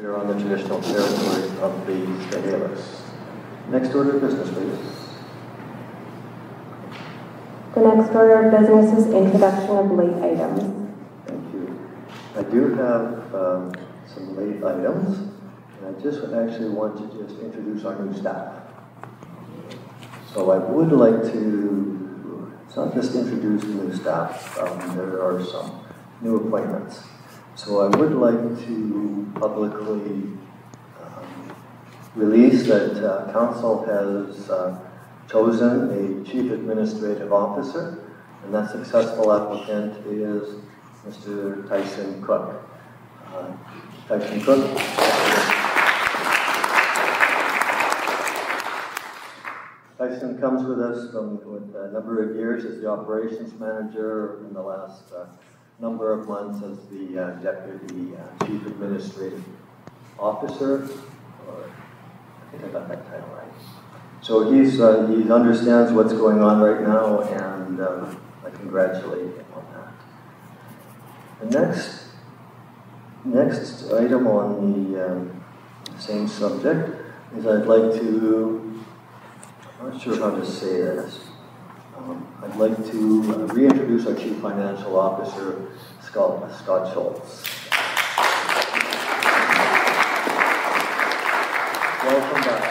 We are on the traditional territory of the Chehalis. Next order of business, please. The next order of business is introduction of late items. Thank you. I do have some late items, and I just actually want to just introduce our new staff. So I would like to, it's not just introduce the new staff, there are some new appointments. So I would like to publicly release that Council has chosen a Chief Administrative Officer, and that successful applicant is Mr. Tyson Cook. Tyson Cook. Tyson comes with us with a number of years as the operations manager, in the last number of months as the Deputy Chief Administrative Officer, or I think I got that title right. So he understands what's going on right now, and I congratulate him on that. The next item on the same subject is I'd like to, I'm not sure how to say this, I'd like to reintroduce our Chief Financial Officer, Scott Schultz. Welcome back.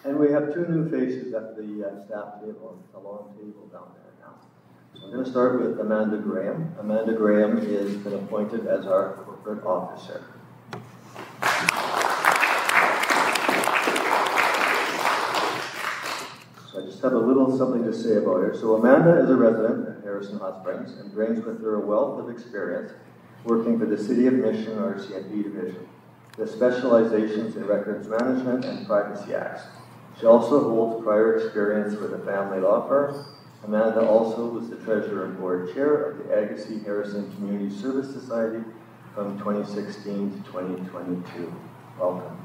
And we have two new faces at the staff table, the long table down there now. So I'm going to start with Amanda Graham. Amanda Graham has been appointed as our corporate officer. So I just have a little something to say about her. So Amanda is a resident of Harrison Hot Springs and brings with her a wealth of experience working for the City of Mission RCMP Division, with specializations in records management and privacy acts. She also holds prior experience with a family law firm. Amanda also was the Treasurer and Board Chair of the Agassiz Harrison Community Service Society from 2016 to 2022. Welcome.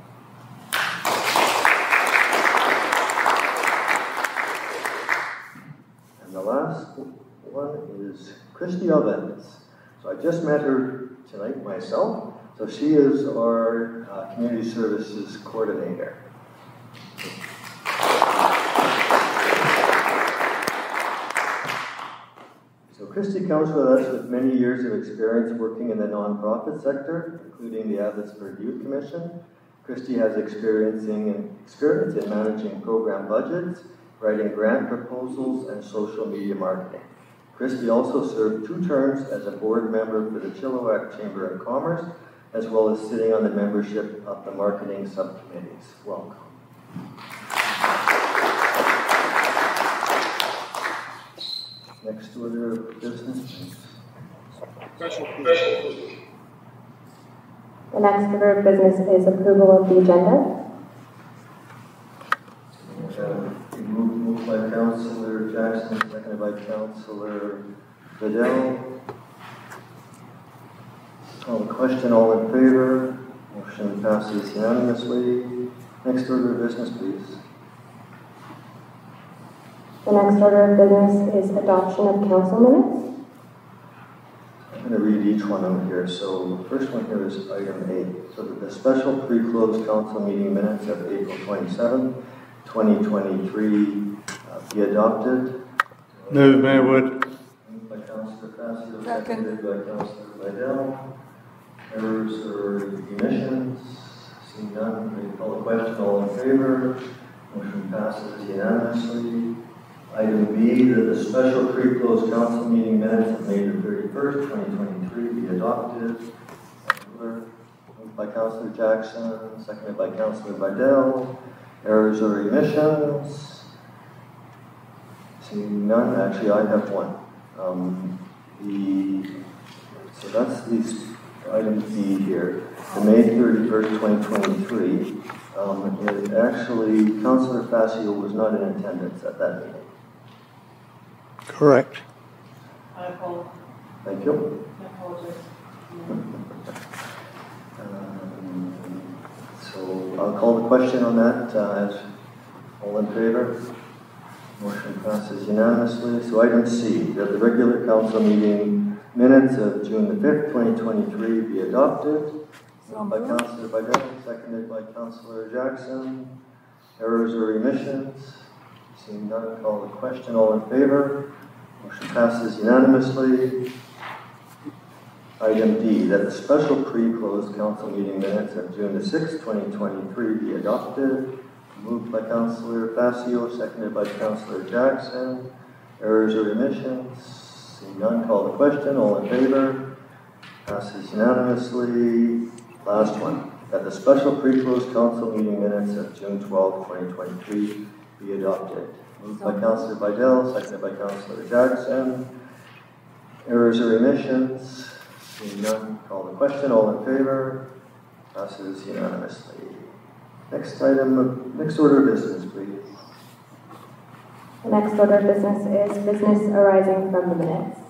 And the last one is Christy Ovens. So I just met her tonight myself. So she is our Community Services Coordinator. So Christy comes with us with many years of experience working in the nonprofit sector, including the Abbotsford Youth Commission. Christy has experience in managing program budgets, writing grant proposals, and social media marketing. Christy also served 2 terms as a board member for the Chilliwack Chamber of Commerce, as well as sitting on the membership of the marketing subcommittees. Welcome. Next order of business. The next order of business is approval of the agenda. Moved by Councillor Jackson, seconded by Councillor Vidal. Call the question, all in favor. Motion passes unanimously. Next order of business, please. The next order of business is adoption of council minutes. I'm going to read each one out here. So the first one here is item 8. So that the special pre-closed council meeting minutes of April 27, 2023 be adopted. Move, Mayor Wood. Moved by Councillor Fassio, seconded by Councillor Vidal. Errors or omissions? Seeing none, we call the question. All in favor? Motion passes unanimously. Item B, that the special pre-closed council meeting minutes of May the 31st, 2023 be adopted. Moved by Councillor Jackson, seconded by Councillor Vidal. Errors or omissions? Seeing none, actually I have one. So that's these item B here. The May 31st, 2023. Actually, Councillor Fassio was not in attendance at that meeting. Correct. I apologize. Thank you. I apologize. So I'll call the question on that. As all in favor? Motion passes unanimously. So item C, that the regular council meeting Minutes of June the 5th, 2023 be adopted. Moved by Councillor Bidell, seconded by Councillor Jackson. Errors or remissions? Seeing none, call the question. All in favor? Motion passes unanimously. Item D, that the special pre-closed council meeting minutes of June the 6th, 2023 be adopted. Moved by Councillor Facio, seconded by Councillor Jackson. Errors or remissions? Seeing none, call the question. All in favor? Passes unanimously. Last one, that the special pre-closed council meeting minutes of June 12, 2023 be adopted. Moved by Councillor Bidell, seconded by Councillor Jackson. Errors or remissions? Seeing none, call the question. All in favor? Passes unanimously. Next order of business, please. The next order of business is business arising from the minutes. Is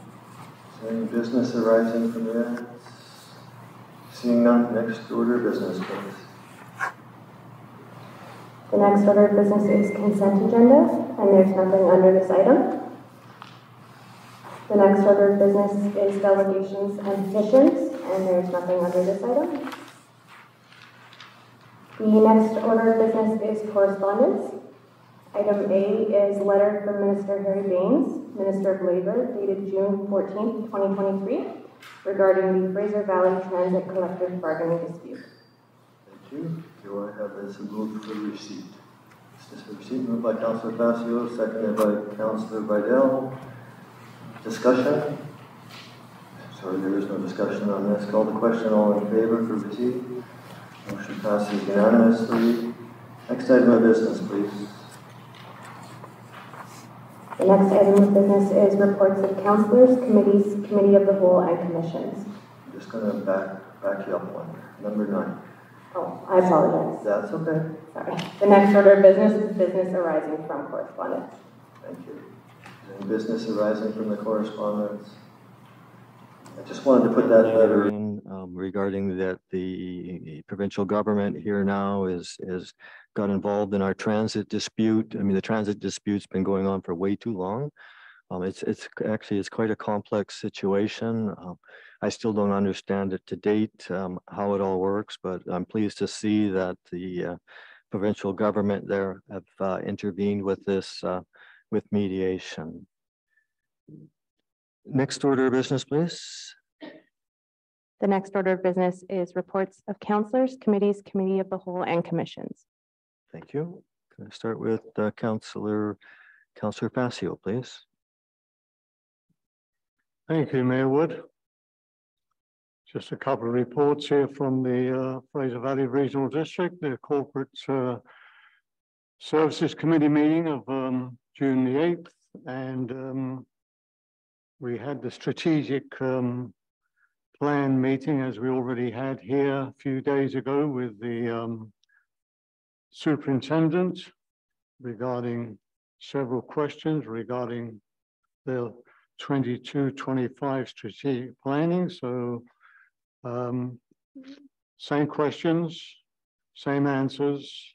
there any business arising from the minutes? Seeing none, next order of business, please. The next order of business is consent agenda, and there's nothing under this item. The next order of business is delegations and petitions, and there's nothing under this item. The next order of business is correspondence. Item A is letter from Minister Harry Bains, Minister of Labour, dated June 14, 2023, regarding the Fraser Valley Transit Collective Bargaining Dispute. Thank you. Do I have this moved for receipt? This is for receipt, moved by Councillor Facio, seconded by Councillor Bidell. Discussion? Sorry, there is no discussion on this. Call the question. All in favor for receipt? Motion passes unanimously. Next item of business, please. The next item of business is reports of councillors, committees, committee of the whole, and commissions. I'm just going to back you up one. Number 9. Oh, I apologize. That's okay. Sorry. The next order of business is business arising from correspondence. Thank you. Is there any business arising from the correspondence? I just wanted to put that letter in regarding that the provincial government here now is got involved in our transit dispute. I mean, the transit dispute's been going on for way too long. It's quite a complex situation. I still don't understand it to date, how it all works, but I'm pleased to see that the provincial government there have intervened with this, with mediation. Next order of business, please. The next order of business is reports of councillors, committees, committee of the whole, and commissions. Thank you. Can I start with Councillor Facio, please? Thank you, Mayor Wood. Just a couple of reports here from the Fraser Valley Regional District, the Corporate Services Committee meeting of June the 8th, and we had the strategic plan meeting, as we already had here a few days ago, with the superintendent regarding several questions regarding the 22-25 strategic planning. So same questions, same answers.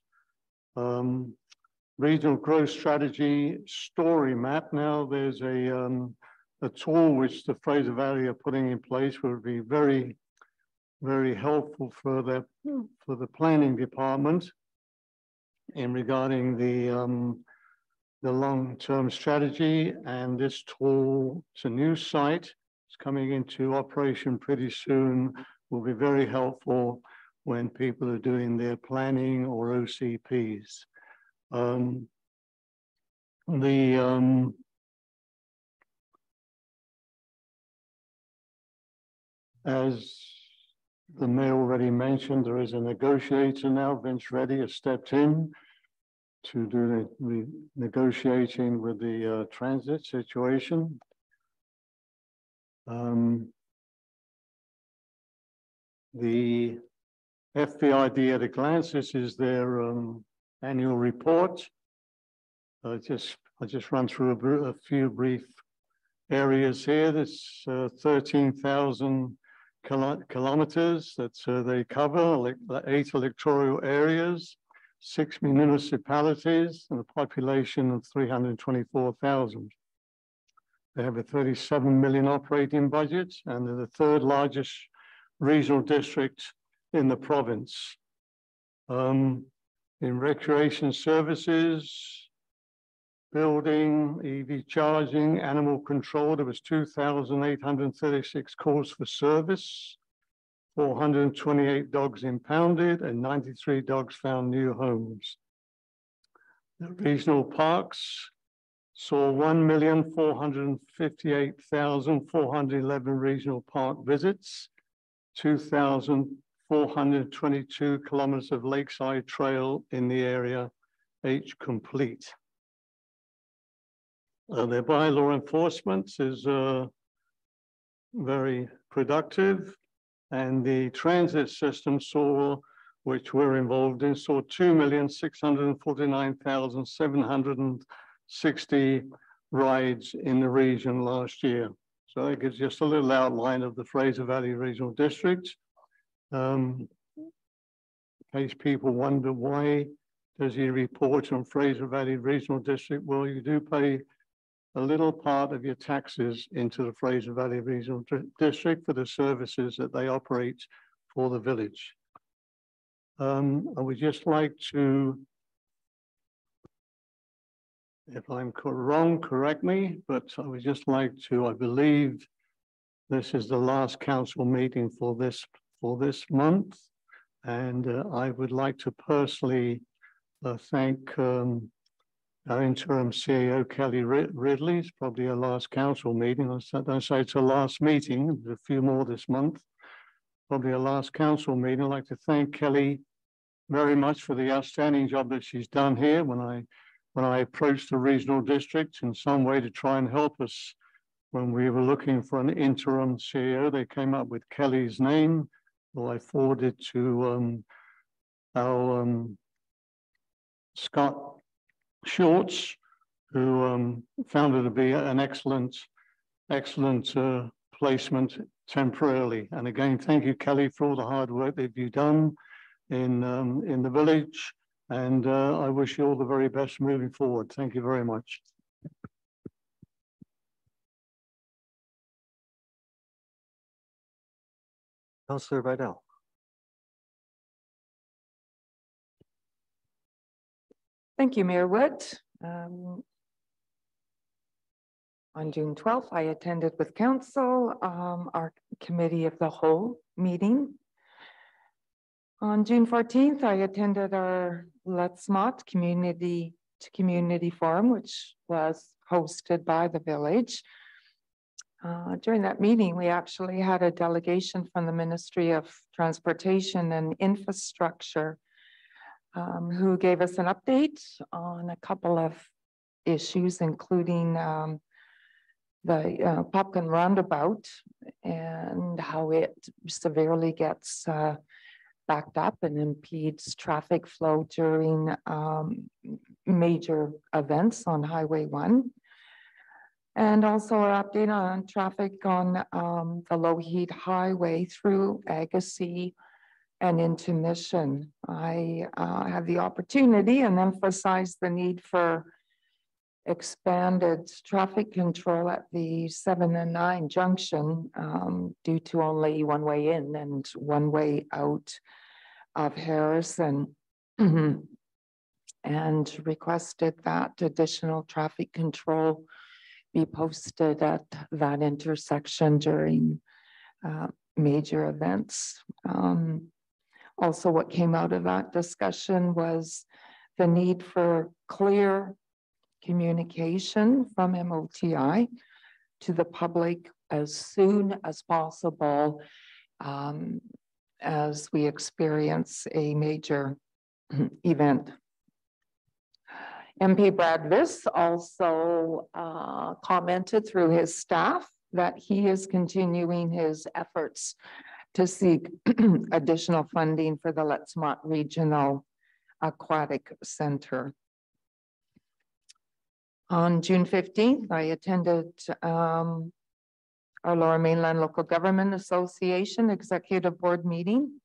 Regional growth strategy story map. Now there's a tool which the Fraser Valley are putting in place would be very, very helpful for the planning department in regarding the long-term strategy. And this tool, it's a new site, it's coming into operation pretty soon, will be very helpful when people are doing their planning or OCPs. As the mayor already mentioned, there is a negotiator now. Vince Reddy has stepped in to do the negotiating with the transit situation. The FVID at a glance, this is their annual report. I just run through a few brief areas here. There's 13,000 kilometers that they cover, 8 electoral areas, 6 municipalities, and a population of 324,000. They have a 37 million operating budget, and they're the third largest regional district in the province. In recreation services, building, EV charging, animal control, there was 2,836 calls for service, 428 dogs impounded, and 93 dogs found new homes. The regional parks saw 1,458,411 regional park visits, 2,422 kilometers of lakeside trail in the area, H complete. Their bylaw enforcement is very productive, and the transit system saw, which we're involved in, saw 2,649,760 rides in the region last year. So that gives just a little outline of the Fraser Valley Regional District. In case people wonder why does he report on Fraser Valley Regional District, well, you do pay a little part of your taxes into the Fraser Valley Regional District for the services that they operate for the village. I would just like to, if I'm wrong, correct me, but I would just like to, I believe this is the last council meeting for this month. And I would like to personally thank our interim CEO, Kelly Ridley. It's probably her last council meeting. I don't say it's her last meeting, there's a few more this month. Probably her last council meeting. I'd like to thank Kelly very much for the outstanding job that she's done here. When I approached the regional district in some way to try and help us when we were looking for an interim CEO, they came up with Kelly's name, who I forwarded to our Scott Shorts, who found it to be an excellent placement temporarily. And again, thank you, Kelly, for all the hard work that you've done in the village. And I wish you all the very best moving forward. Thank you very much. Councillor Vidal. Thank you, Mayor Wood. On June 12th, I attended with council our committee of the whole meeting. On June 14th, I attended our Let's Mott community to community forum, which was hosted by the village. During that meeting, we actually had a delegation from the Ministry of Transportation and Infrastructure who gave us an update on a couple of issues, including the Popkin Roundabout and how it severely gets backed up and impedes traffic flow during major events on Highway 1. And also an update on traffic on the Lougheed Highway through Agassiz and into Mission. I had the opportunity and emphasized the need for expanded traffic control at the 7 and 9 junction due to only one way in and one way out of Harrison, and requested that additional traffic control be posted at that intersection during major events. Also, what came out of that discussion was the need for clear communication from MOTI to the public as soon as possible as we experience a major event. MP Brad Viss also commented through his staff that he is continuing his efforts to seek additional funding for the Let's Mott Regional Aquatic Center. On June 15th, I attended our Lower Mainland Local Government Association Executive Board meeting.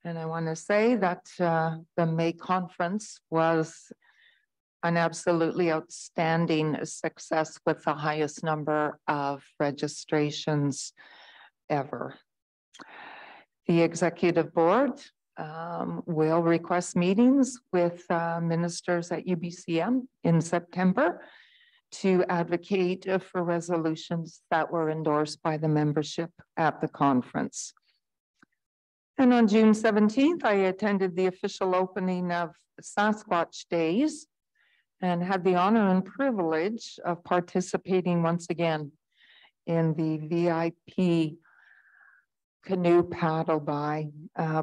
And I want to say that the May conference was an absolutely outstanding success with the highest number of registrations ever. The executive board will request meetings with ministers at UBCM in September to advocate for resolutions that were endorsed by the membership at the conference. And on June 17th, I attended the official opening of Sasquatch Days and had the honor and privilege of participating once again in the VIP canoe paddle by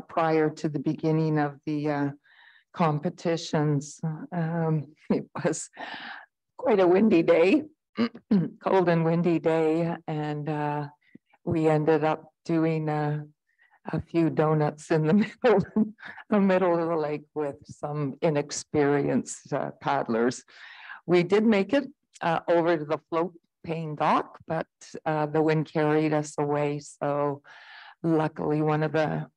prior to the beginning of the competitions. It was quite a windy day, cold and windy day, and we ended up doing a few donuts in the middle of the lake with some inexperienced paddlers. We did make it over to the float paying dock, but the wind carried us away. So luckily, one of the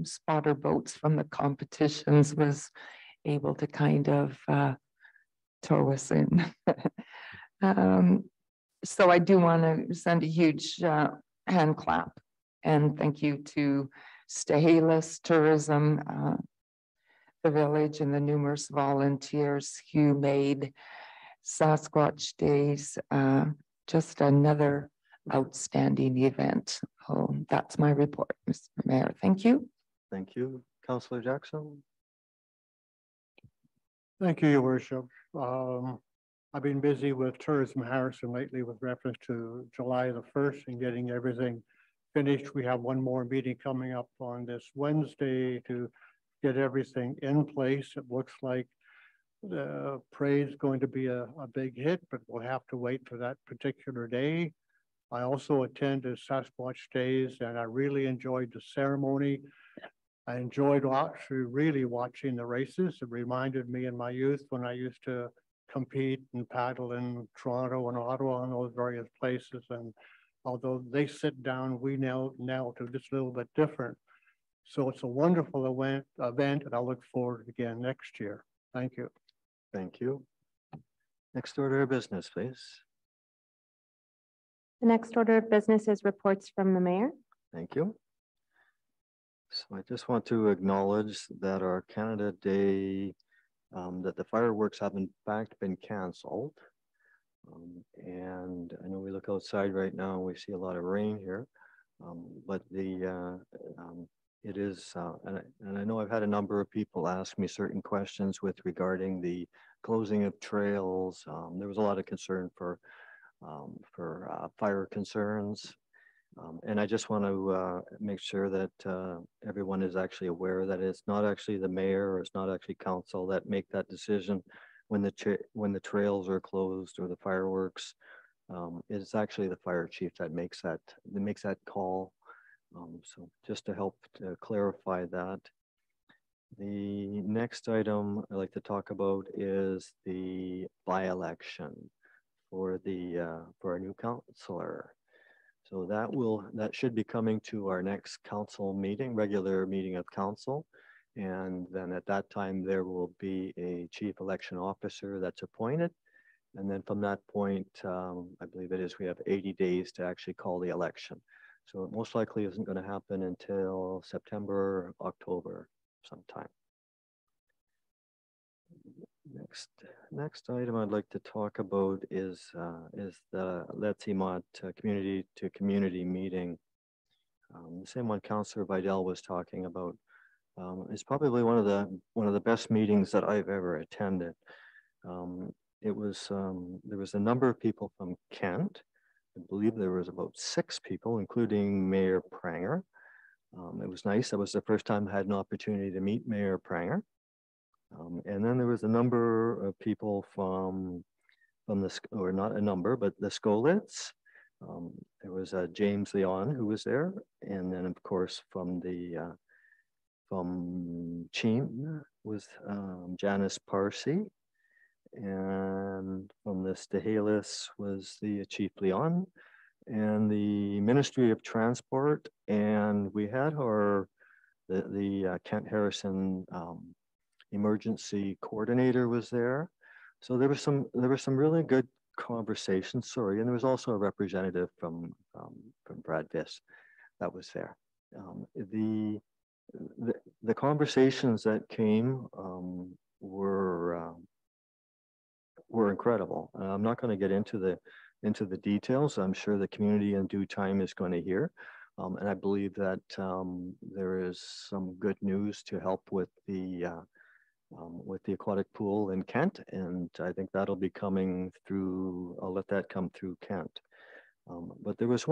spotter boats from the competitions was able to kind of tow us in. So I do want to send a huge hand clap and thank you to Stehelas Tourism, the village, and the numerous volunteers who made Sasquatch Days just another outstanding event. Oh, that's my report, Mr. Mayor. Thank you. Thank you. Councillor Jackson. Thank you, Your Worship. I've been busy with Tourism Harrison lately with reference to July the 1st and getting everything finished. We have one more meeting coming up on this Wednesday to get everything in place. It looks like the parade is going to be a big hit, but we'll have to wait for that particular day. I also attended Sasquatch Days and I really enjoyed the ceremony. I enjoyed actually really watching the races. It reminded me in my youth when I used to compete and paddle in Toronto and Ottawa and those various places. And although they sit down, we now do just a little bit different. So it's a wonderful event, and I look forward again next year. Thank you. Thank you. Next order of business, please. The next order of business is reports from the mayor. Thank you. So I just want to acknowledge that our Canada Day, that the fireworks have in fact been canceled. And I know we look outside right now, we see a lot of rain here, but it is, and I know I've had a number of people ask me certain questions with regarding the closing of trails. There was a lot of concern for fire concerns. And I just want to make sure that everyone is actually aware that it's not actually the mayor or it's not actually council that make that decision when the trails are closed or the fireworks. It's actually the fire chief that makes that call. So just to help to clarify that. The next item I'd like to talk about is the by-election for our new councillor. So that should be coming to our next council meeting, regular meeting of council. And then at that time, there will be a chief election officer that's appointed. And then from that point, I believe it is, we have 80 days to actually call the election. So it most likely isn't going to happen until September, October sometime. Next item I'd like to talk about is the Let's Emot community to community meeting. The same one Councillor Vidal was talking about. It's probably one of the best meetings that I've ever attended. There was a number of people from Kent. I believe there was about 6 people, including Mayor Pranger. It was nice. That was the first time I had an opportunity to meet Mayor Pranger. And then there was a number of people from the, or not a number, but the Skolits. There was James Leon who was there. And then of course from Cheen was Janice Parsi. And from the Stehelas was the Chief Leon and the Ministry of Transport. And we had the Kent Harrison emergency coordinator was there. So there were some really good conversations, sorry, and there was also a representative from Brad Viss that was there. The conversations that came were incredible. I'm not going to get into the details. I'm sure the community in due time is going to hear. And I believe that there is some good news to help with the aquatic pool in Kent. And I think that'll be coming through, I'll let that come through Kent. But there was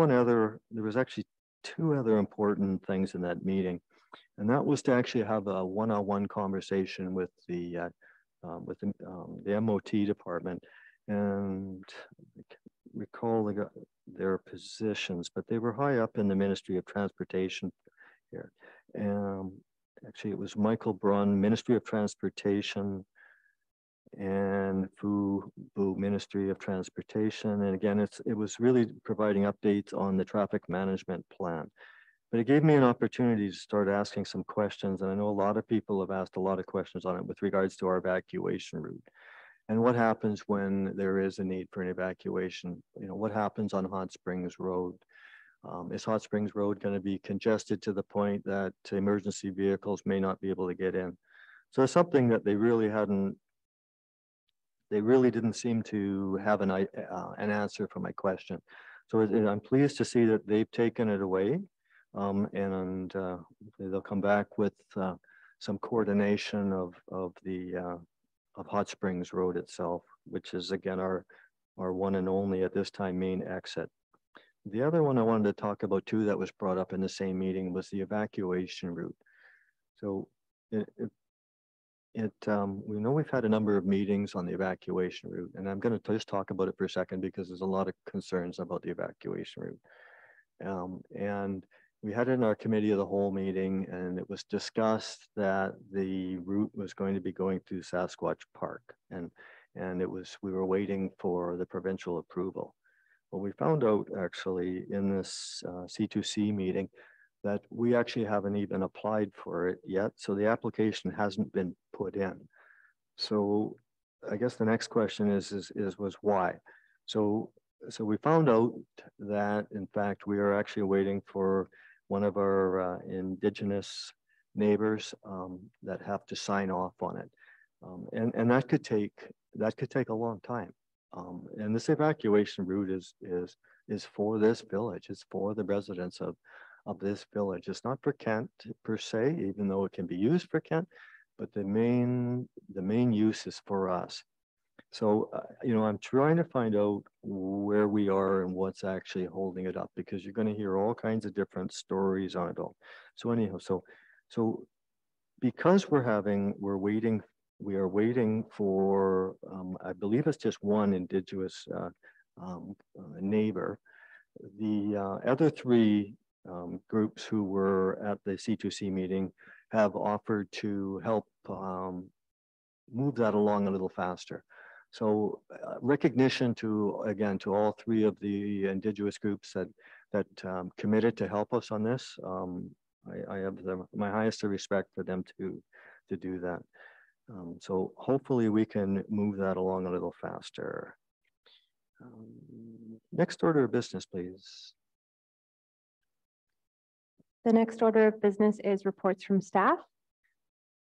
actually two other important things in that meeting. And that was to actually have a one-on-one conversation with the MOT department, and recall their positions, but they were high up in the Ministry of Transportation here. Actually, it was Michael Brunn, Ministry of Transportation, and Fu Bu, Ministry of Transportation. And again, it was really providing updates on the traffic management plan. But it gave me an opportunity to start asking some questions. And I know a lot of people have asked a lot of questions on it with regards to our evacuation route. And what happens when there is a need for an evacuation? You know, what happens on Hot Springs Road? Is Hot Springs Road going to be congested to the point that emergency vehicles may not be able to get in? So it's something that they really didn't seem to have an answer for my question. So I'm pleased to see that they've taken it away. And they'll come back with some coordination of Hot Springs Road itself, which is again our one and only at this time main exit. The other one I wanted to talk about too that was brought up in the same meeting was the evacuation route. So we know we've had a number of meetings on the evacuation route, and I'm going to just talk about it for a second because there's a lot of concerns about the evacuation route. And we had it in our committee of the whole meeting, and it was discussed that the route was going to be going through Sasquatch Park, and we were waiting for the provincial approval. Well, we found out actually in this C2C meeting that we actually haven't even applied for it yet, so the application hasn't been put in. So I guess the next question was why? So we found out that in fact we are actually waiting for one of our Indigenous neighbors that have to sign off on it, and that could take a long time. And this evacuation route is for this village. It's for the residents of this village. It's not for Kent per se, even though it can be used for Kent, but the main use is for us. So, you know, I'm trying to find out where we are and what's actually holding it up, because you're going to hear all kinds of different stories on it all. So anyhow, so because we are waiting for, I believe it's just one Indigenous neighbor. The other three groups who were at the C2C meeting have offered to help move that along a little faster. So recognition to all three of the Indigenous groups that committed to help us on this. I have my highest respect for them to do that. So hopefully we can move that along a little faster. Next order of business, please. The next order of business is reports from staff.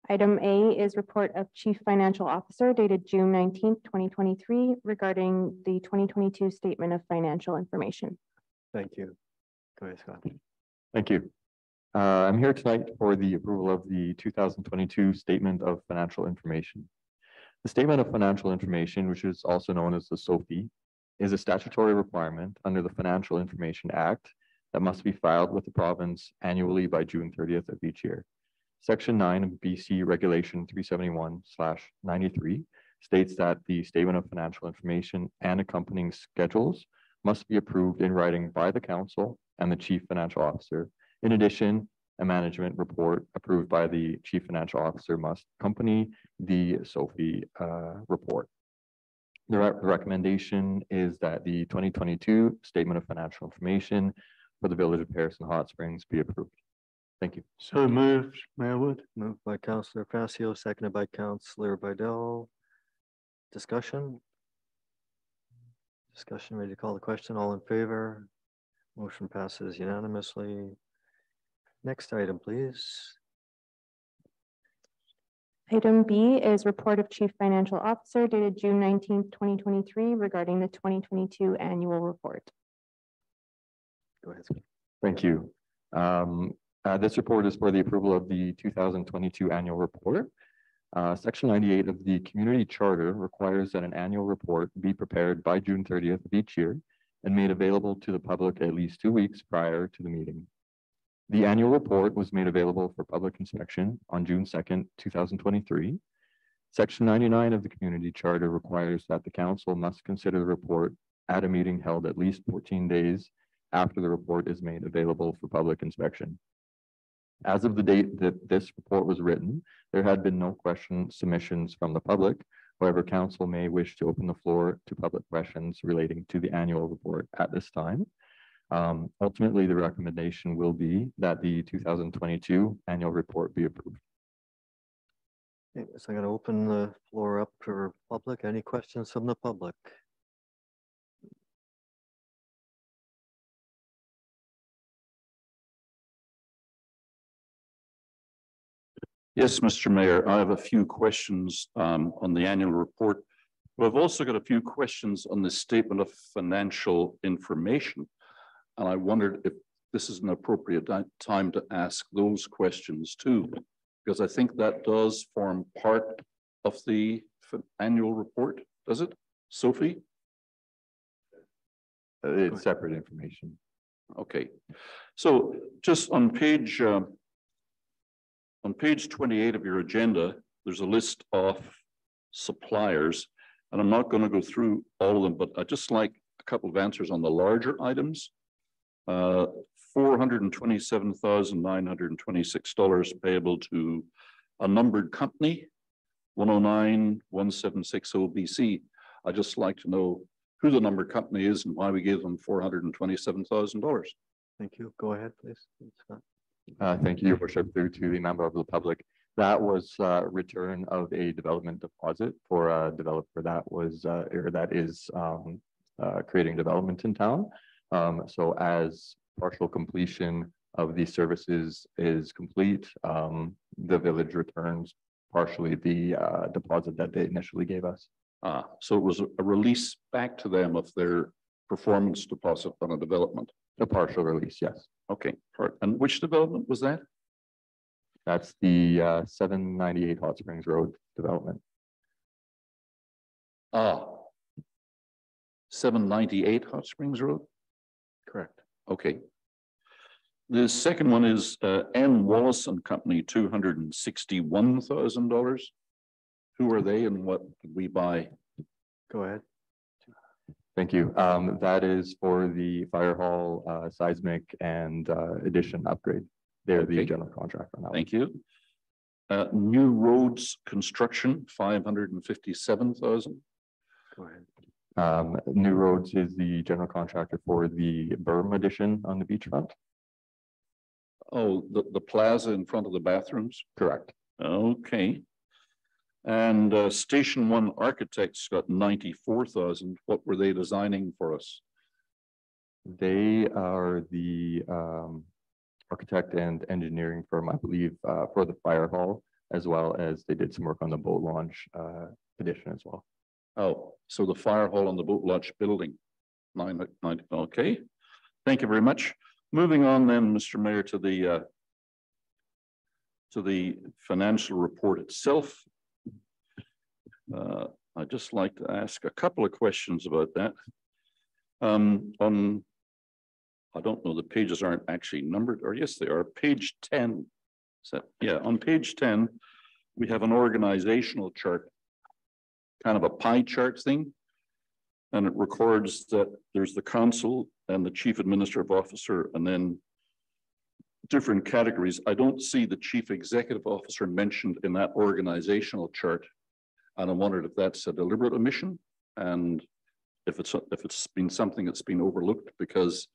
Item A is report of Chief Financial Officer dated June 19th, 2023 regarding the 2022 Statement of Financial Information. Thank you. Go ahead, Scott. Thank you. I'm here tonight for the approval of the 2022 Statement of Financial Information. The Statement of Financial Information, which is also known as the SOFI, is a statutory requirement under the Financial Information Act that must be filed with the province annually by June 30th of each year. Section 9 of BC Regulation 371/93 states that the Statement of Financial Information and accompanying schedules must be approved in writing by the Council and the Chief Financial Officer. In addition, a management report approved by the Chief Financial Officer must accompany the SOFI report. The recommendation is that the 2022 Statement of Financial Information for the Village of Harrison Hot Springs be approved. Thank you. So moved, Mayor Wood. Moved by Councillor Facio, seconded by Councillor Vidal. Discussion? Discussion, ready to call the question? All in favor? Motion passes unanimously. Next item, please. Item B is report of Chief Financial Officer dated June 19th, 2023 regarding the 2022 annual report. Go ahead, Scott. Thank you. This report is for the approval of the 2022 annual report. Section 98 of the Community Charter requires that an annual report be prepared by June 30th of each year and made available to the public at least 2 weeks prior to the meeting. The annual report was made available for public inspection on June 2nd, 2023. Section 99 of the Community Charter requires that the council must consider the report at a meeting held at least 14 days after the report is made available for public inspection. As of the date that this report was written, there had been no question submissions from the public. However, council may wish to open the floor to public questions relating to the annual report at this time. Ultimately, the recommendation will be that the 2022 annual report be approved. Okay, so I'm going to open the floor up for public. Any questions from the public? Yes, Mr. Mayor, I have a few questions on the annual report. But I've also got a few questions on the statement of financial information. And I wondered if this is an appropriate time to ask those questions too, because I think that does form part of the annual report, does it? Sophie? It's separate information. Okay. So just on page 28 of your agenda, there's a list of suppliers, and I'm not going to go through all of them, but I'd just like a couple of answers on the larger items. $427,926 payable to a numbered company, 109-1760 BC. I'd just like to know who the numbered company is and why we gave them $427,000. Thank you. Go ahead, please. Scott. Thank you, Your Worship, through to the member of the public. That was return of a development deposit for a developer that was or that is creating development in town. So as partial completion of these services is complete, the village returns partially the deposit that they initially gave us. So it was a release back to them of their performance deposit on a development. A partial release, yes. Okay, and which development was that? That's the 798 Hot Springs Road development. 798 Hot Springs Road? Correct. Okay. The second one is N. Wallace and Company, $261,000. Who are they and what did we buy? Go ahead. Thank you. That is for the fire hall seismic and addition upgrade. They're the general contractor now. Thank you. New roads construction, $557,000. Go ahead. New Roads is the general contractor for the berm addition on the beachfront. Oh, the plaza in front of the bathrooms? Correct. Okay. And Station 1 Architects got $94,000. What were they designing for us? They are the architect and engineering firm, I believe, for the fire hall, as well as they did some work on the boat launch addition as well. Oh, so the fire hall on the boat launch building. Okay. Thank you very much. Moving on then, Mr. Mayor, to the financial report itself. I'd just like to ask a couple of questions about that. I don't know, the pages aren't actually numbered, or yes, they are. Page 10. Yeah, on page 10, we have an organizational chart, kind of a pie chart thing. And it records that there's the council and the chief administrative officer, and then different categories. I don't see the chief executive officer mentioned in that organizational chart. And I wondered if that's a deliberate omission and if it's been something that's been overlooked, because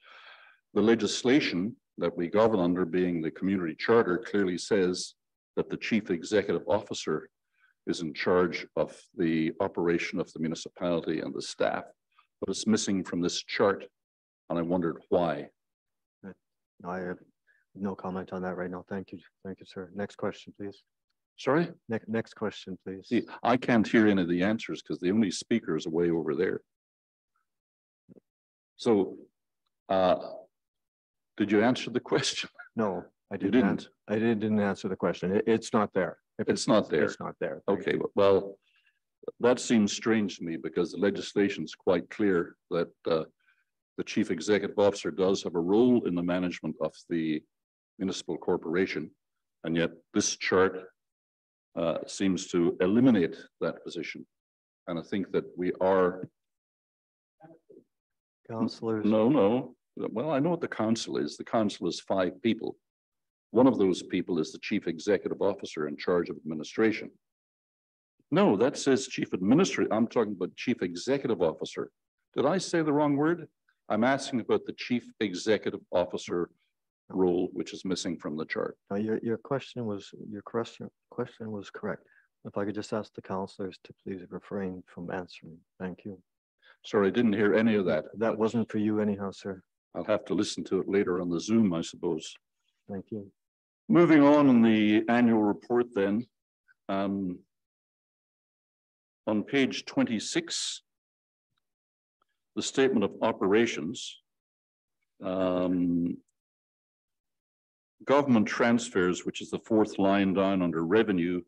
the legislation that we govern under, being the community charter, clearly says that the chief executive officer is in charge of the operation of the municipality and the staff, but it's missing from this chart. And I wondered why. No, I have no comment on that right now. Thank you. Thank you, sir. Next question, please. Sorry? Next question, please. See, I can't hear any of the answers because the only speaker is way over there. So, did you answer the question? No, I You didn't. didn't. I didn't answer the question. It's not there. If It's not there. It's not there. Thank Okay, you. well, that seems strange to me because the legislation is quite clear that the chief executive officer does have a role in the management of the municipal corporation. And yet this chart seems to eliminate that position. And I think that we are. Councillors. No. Well, I know what the council is. The council is 5 people. One of those people is the chief executive officer in charge of administration. No, that says chief administrator. I'm talking about chief executive officer. Did I say the wrong word? I'm asking about the chief executive officer role, which is missing from the chart. No, your question was correct. If I could just ask the councillors to please refrain from answering. Thank you. Sorry, I didn't hear any of that. That wasn't for you anyhow, sir. I'll have to listen to it later on the Zoom, I suppose. Thank you. Moving on in the annual report then. On page 26, the statement of operations. Government transfers, which is the 4th line down under revenue,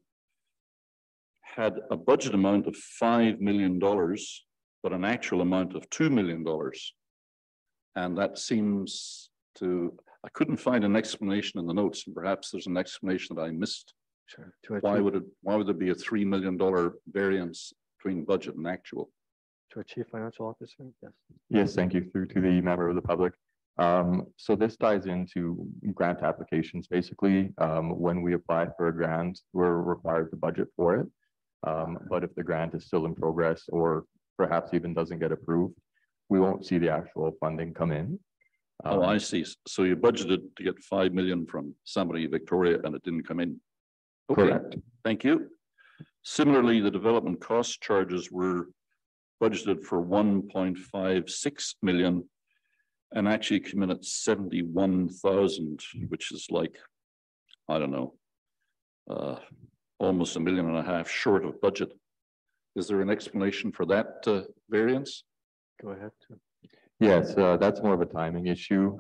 had a budget amount of $5 million, but an actual amount of $2 million. And that seems to, I couldn't find an explanation in the notes, and perhaps there's an explanation that I missed. Sure. Why would there be a $3 million variance between budget and actual? To our chief financial officer? Yes. Yes, thank you. Through to the member of the public. So this ties into grant applications. Basically, when we apply for a grant, we're required to budget for it. But if the grant is still in progress or perhaps even doesn't get approved, we won't see the actual funding come in. Oh, I see. So you budgeted to get 5 million from somebody in Victoria and it didn't come in. Okay, Correct. thank you. Similarly, the development cost charges were budgeted for 1.56 million and actually came in at 71,000, which is like, I don't know, almost $1.5 million short of budget. Is there an explanation for that variance? Go ahead. Yes, that's more of a timing issue.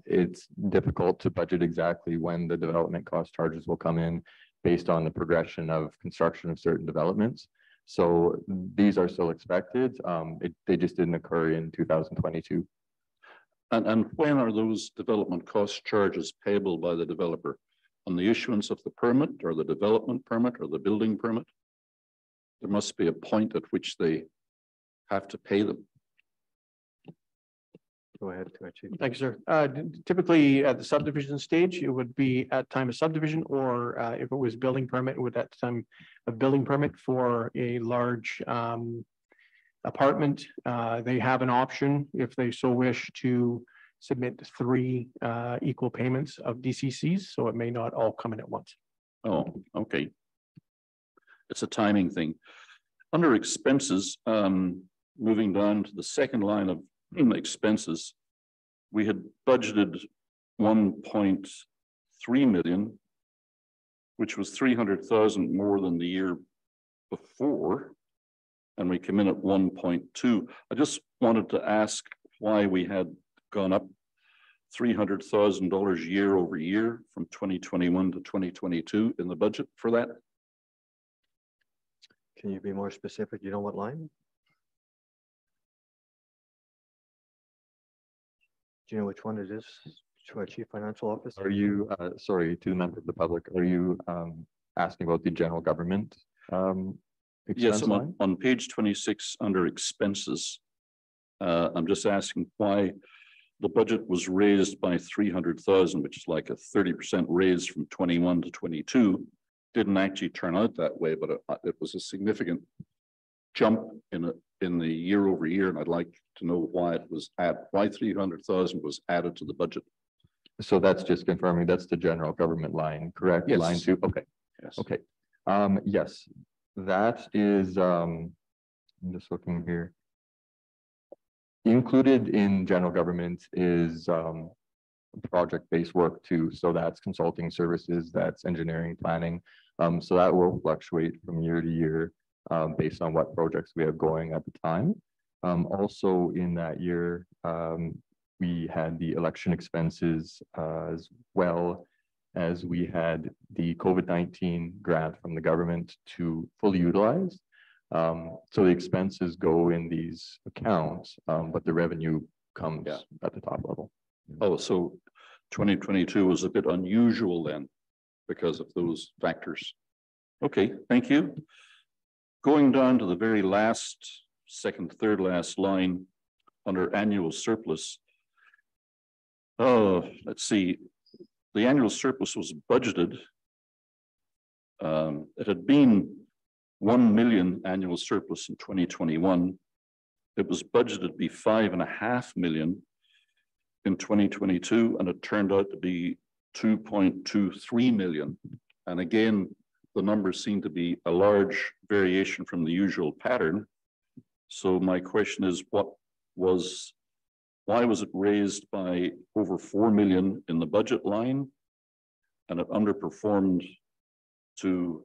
It's difficult to budget exactly when the development cost charges will come in based on the progression of construction of certain developments. So these are still expected. They just didn't occur in 2022. And when are those development cost charges payable by the developer? On the issuance of the permit or the development permit or the building permit? There must be a point at which they have to pay them. Go ahead, Chief. Thank you, sir. Typically at the subdivision stage, it would be at time of subdivision, or if it was building permit, it would at time of building permit for a large apartment. They have an option if they so wish to submit 3 equal payments of DCCs, so it may not all come in at once. Oh, okay. It's a timing thing. Under expenses, moving down to the second line of expenses, we had budgeted 1.3 million, which was 300,000 more than the year before, and we came in at 1.2. I just wanted to ask why we had gone up $300,000 year over year from 2021 to 2022 in the budget for that. Can you be more specific? You know what line? Do you know which one it is, to our chief financial officer? Are you, sorry, to the member of the public, are you asking about the general government? Yes, I'm on page 26 under expenses. I'm just asking why the budget was raised by 300,000, which is like a 30% raise from 21 to 22. Didn't actually turn out that way, but it was a significant jump in the year over year, and I'd like to know why it was why 300,000 was added to the budget. So that's just confirming that's the general government line, correct? Yes. Line 2. Okay. Yes. Okay. Yes. That is, I'm just looking here. Included in general government is project-based work too. So that's consulting services, that's engineering planning. So that will fluctuate from year to year based on what projects we have going at the time. Also in that year, we had the election expenses as well as we had the COVID-19 grant from the government to fully utilize. So the expenses go in these accounts, but the revenue comes at the top level. Oh, so 2022 was a bit unusual then because of those factors. Okay, thank you. Going down to the very last, second, third last line under annual surplus. Oh, let's see. The annual surplus was budgeted. It had been 1 million annual surplus in 2021. It was budgeted to be 5.5 million in 2022, and it turned out to be 2.23 million. And again, the numbers seem to be a large variation from the usual pattern. So my question is, why was it raised by over 4 million in the budget line and it underperformed to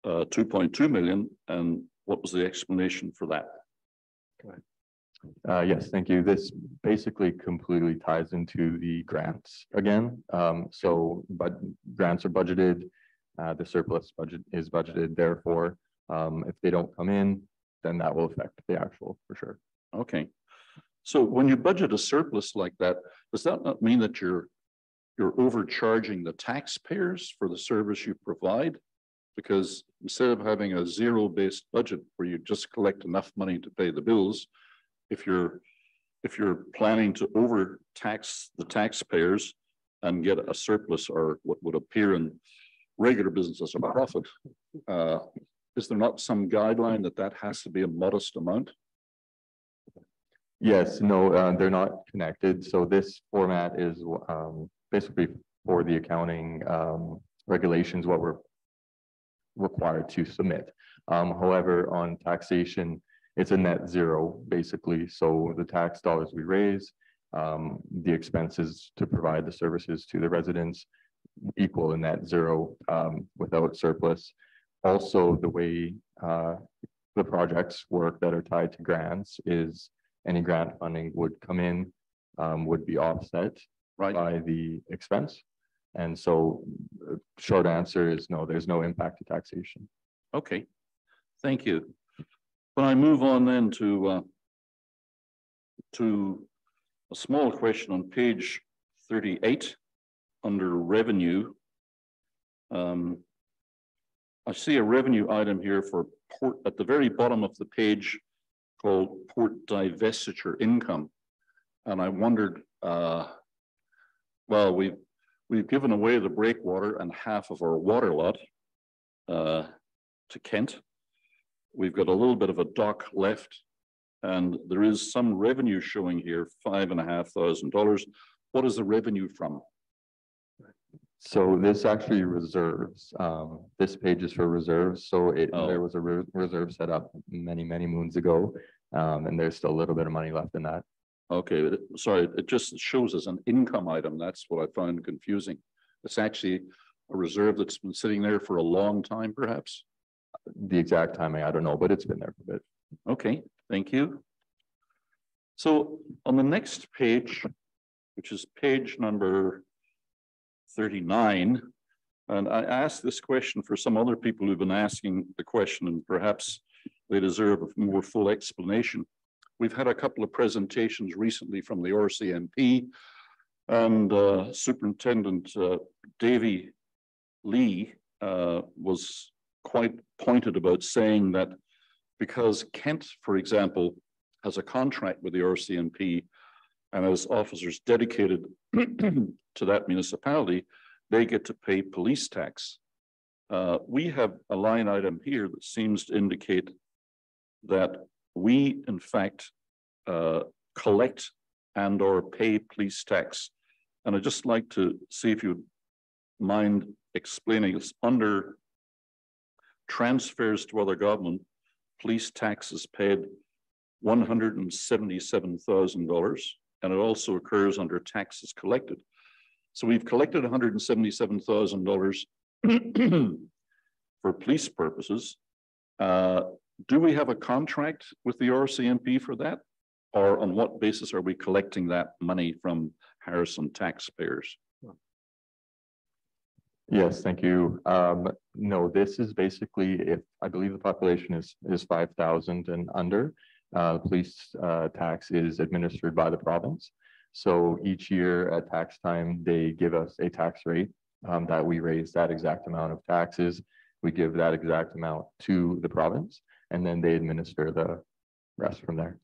2.2 million? And what was the explanation for that? Yes, thank you. This basically completely ties into the grants again. But grants are budgeted, the surplus budget is budgeted. Therefore, if they don't come in, then that will affect the actual for sure. Okay. So when you budget a surplus like that, does that not mean that you're overcharging the taxpayers for the service you provide? Because instead of having a zero-based budget where you just collect enough money to pay the bills, if you're planning to overtax the taxpayers and get a surplus or what would appear in regular business as a profit, is there not some guideline that has to be a modest amount? Yes, no, they're not connected. So this format is basically for the accounting regulations, what we're required to submit. However, on taxation, it's a net zero, basically. So the tax dollars we raise, the expenses to provide the services to the residents equal a net zero without surplus. Also, the way the projects work that are tied to grants is any grant funding would come in, would be offset by the expense. And so short answer is no, there's no impact to taxation. Okay, thank you. When I move on then to a small question on page 38 under revenue. I see a revenue item here for port at the very bottom of the page called port divestiture income. And I wondered, well, we've given away the breakwater and half of our water lot to Kent. We've got a little bit of a dock left, and there is some revenue showing here, $5,500. What is the revenue from? So this actually reserves. This page is for reserves. So there was a reserve set up many moons ago, and there's still a little bit of money left in that. Okay, sorry, it just shows as an income item. That's what I found confusing. It's actually a reserve that's been sitting there for a long time, perhaps? The exact timing, I don't know, but it's been there for a bit. Okay, thank you. So on the next page, which is page number 39, and I asked this question for some other people who've been asking the question, and perhaps they deserve a more full explanation. We've had a couple of presentations recently from the RCMP, and Superintendent Davy Lee was quite pointed about saying that because Kent, for example, has a contract with the RCMP and has officers dedicated to that municipality, they get to pay police tax. We have a line item here that seems to indicate that we, in fact, collect and or pay police tax. And I'd just like to see if you'd mind explaining this under transfers to other government, police taxes paid $177,000, and it also occurs under taxes collected. So we've collected $177,000 for police purposes. Do we have a contract with the RCMP for that? Or on what basis are we collecting that money from Harrison taxpayers? Yes, thank you. No, this is basically if I believe the population is 5,000 and under, police tax is administered by the province. So each year at tax time, they give us a tax rate that we raise that exact amount of taxes. We give that exact amount to the province, and then they administer the rest from there.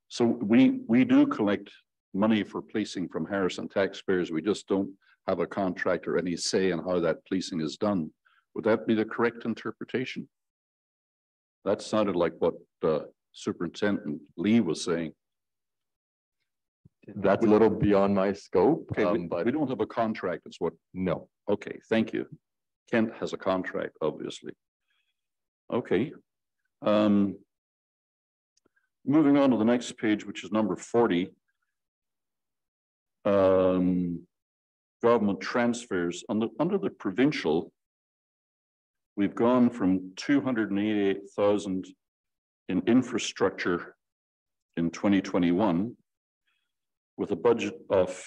So we do collect money for policing from Harrison taxpayers. We just don't have a contract or any say in how that policing is done. Would that be the correct interpretation? That sounded like what Superintendent Lee was saying. That's a little beyond my scope, Okay, but we don't have a contract, is what. no. Okay, thank you. Kent has a contract, obviously. Okay. Moving on to the next page, which is number 40. Government transfers. Under the provincial, we've gone from 288,000 in infrastructure in 2021 with a budget of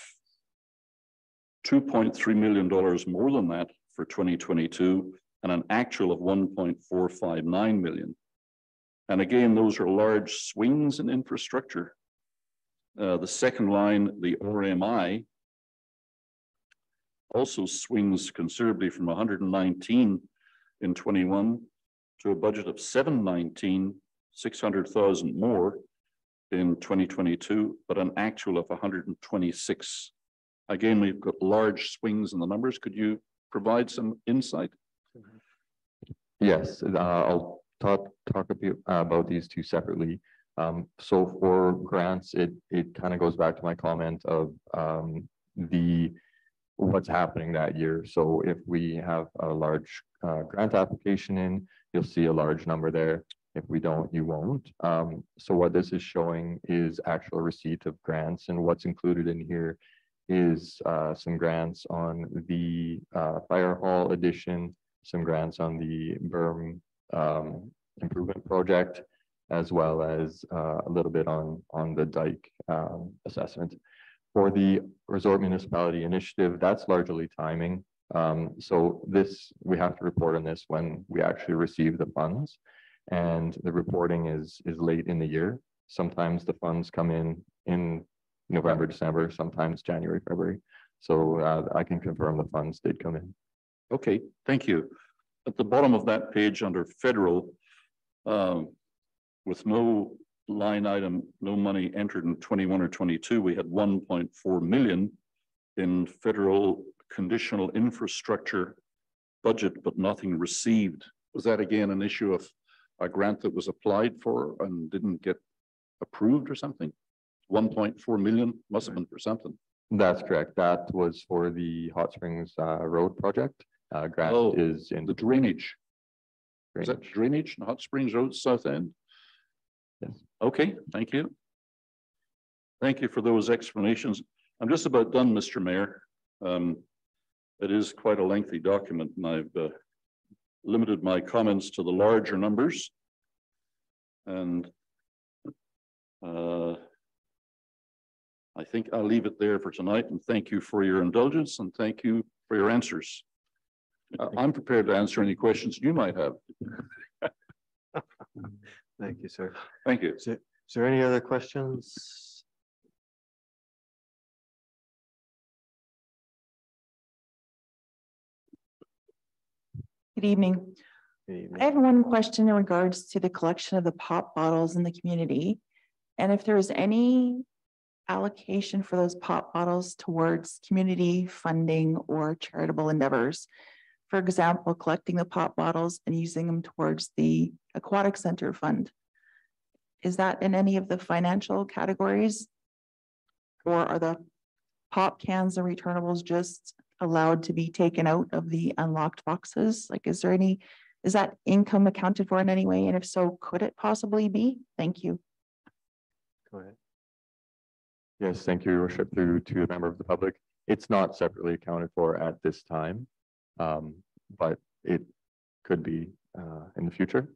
$2.3 million more than that for 2022 and an actual of 1.459 million. And again, those are large swings in infrastructure. The second line, the RMI, also swings considerably from 119 in 21 to a budget of 719, 600,000 more in 2022, but an actual of 126. Again, we've got large swings in the numbers. Could you provide some insight? Yes, I'll talk a bit about these two separately. So for grants, it kind of goes back to my comment of what's happening that year. So if we have a large grant application in, you'll see a large number there. If we don't, you won't. So what this is showing is actual receipt of grants, and what's included in here is some grants on the fire hall addition, some grants on the berm improvement project, as well as a little bit on the dike assessment. For the Resort Municipality Initiative, that's largely timing. So this, we have to report on this when we actually receive the funds, and the reporting is late in the year. Sometimes the funds come in November, December, sometimes January, February. So I can confirm the funds did come in. Okay, thank you. At the bottom of that page under federal, with no line item, no money entered in 21 or 22, we had 1.4 million in federal conditional infrastructure budget, but nothing received. Was that again an issue of a grant that was applied for and didn't get approved or something? 1.4 million must have been for something. That's correct. That was for the Hot Springs Road project. Grant is in the drainage. Is that drainage in Hot Springs Road, South End? Yes. Okay, thank you. Thank you for those explanations. I'm just about done, Mr. Mayor. It is quite a lengthy document, and I've limited my comments to the larger numbers. And I think I'll leave it there for tonight, and thank you for your indulgence, and thank you for your answers. I'm prepared to answer any questions you might have. Thank you, sir. Thank you. Is there any other questions? Good evening. Good evening. I have one question in regards to the collection of the pop bottles in the community. And if there is any allocation for those pop bottles towards community funding or charitable endeavors. For example, collecting the pop bottles and using them towards the Aquatic Center Fund. Is that in any of the financial categories? Or are the pop cans and returnables just allowed to be taken out of the unlocked boxes? Like, is there any Is that income accounted for in any way? And if so, could it possibly be? Thank you. Go ahead. Yes, thank you, Your Worship, through to a member of the public. It's not separately accounted for at this time, but it could be in the future.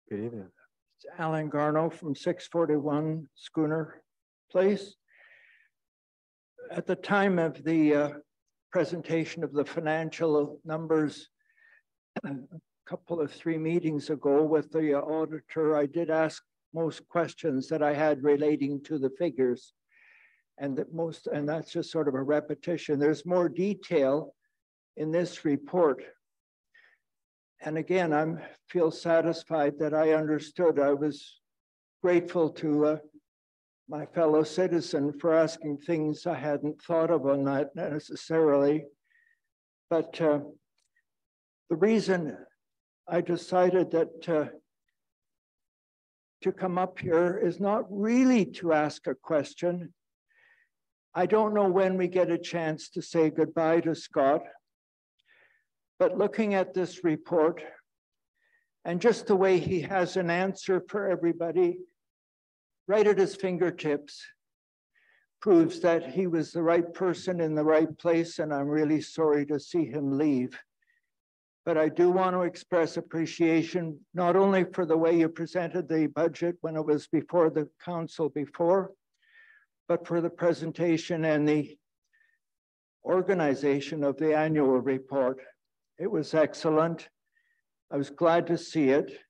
Good evening. It's Alan Garno from 641 Schooner Place. At the time of the presentation of the financial numbers, a couple of 3 meetings ago with the auditor, I did ask most questions that I had relating to the figures. And that's just sort of a repetition. There's more detail in this report. And again, I feel satisfied that I understood. I was grateful to my fellow citizen for asking things I hadn't thought of on that necessarily. But the reason I decided that to come up here is not really to ask a question. I don't know when we get a chance to say goodbye to Scott. But looking at this report and just the way he has an answer for everybody right at his fingertips proves that he was the right person in the right place, and I'm really sorry to see him leave. But I do want to express appreciation, not only for the way you presented the budget when it was before the council before, but for the presentation and the organization of the annual report. It was excellent. I was glad to see it,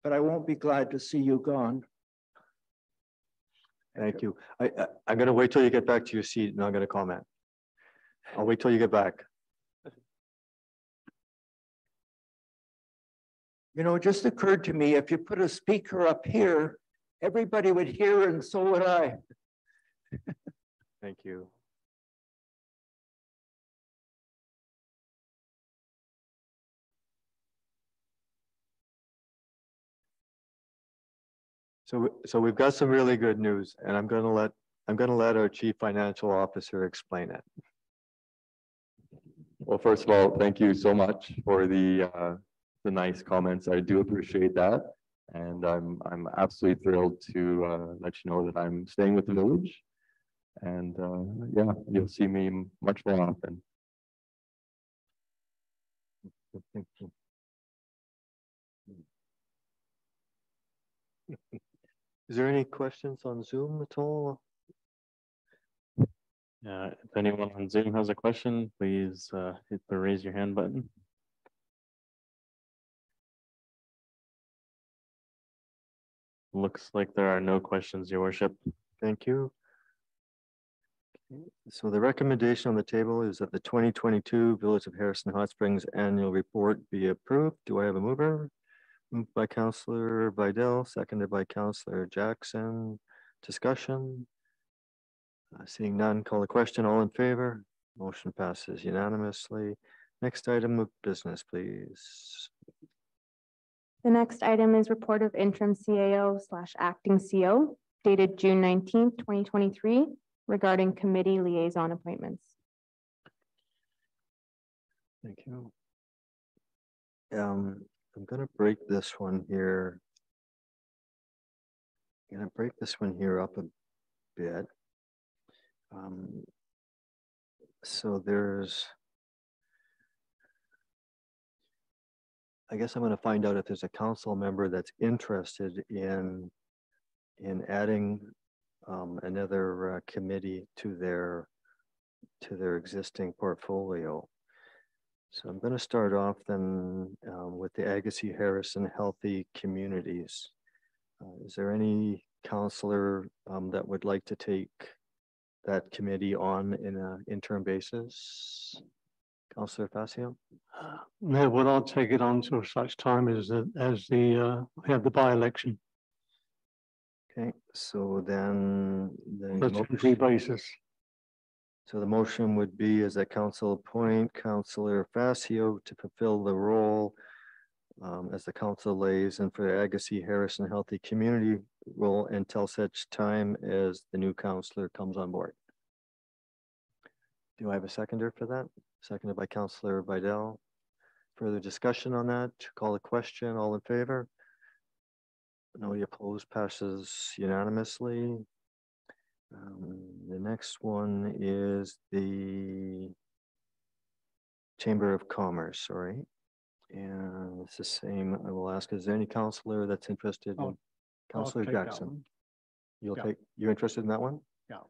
but I won't be glad to see you gone. Thank you. I'm going to wait till you get back to your seat and I'm going to comment. I'll wait till you get back. You know, it just occurred to me, if you put a speaker up here, everybody would hear and so would I. Thank you. So we've got some really good news, and I'm going to let our Chief Financial Officer explain it. Well, first of all, thank you so much for the nice comments. I do appreciate that, and I'm absolutely thrilled to let you know that I'm staying with the village, and yeah, you'll see me much more often. Thank you. Is there any questions on Zoom at all? If anyone on Zoom has a question, please hit the raise your hand button. Looks like there are no questions, Your Worship. Thank you. So the recommendation on the table is that the 2022 Village of Harrison Hot Springs annual report be approved. Do I have a mover? Moved by Councillor Vidal, seconded by Councillor Jackson. Discussion? Seeing none, call the question. All in favor? Motion passes unanimously. Next item of business, please. The next item is report of interim CAO/acting CO dated June 19th, 2023 regarding committee liaison appointments. Thank you. I'm going to break this one here. I'm going to break this one here up a bit. So I guess I'm going to find out if there's a council member that's interested in adding another committee to their existing portfolio. So I'm going to start off then with the Agassiz Harrison Healthy Communities. Is there any councillor that would like to take that committee on in an interim basis? Councillor Facio? No, well, I'll take it on till such time as we have the by-election. Okay, so then On a temporary basis. So the motion would be is that council appoint Councillor Facio to fulfill the role as the council liaison for the Agassiz Harrison Healthy Community role until such time as the new councillor comes on board. Do I have a seconder for that? Seconded by Councillor Vidal. Further discussion on that? Call a question. All in favor? Nobody opposed, passes unanimously. The next one is the Chamber of Commerce, sorry. And it's the same, I will ask, is there any councillor that's interested in? Councillor Jackson? You're interested in that one? Yeah.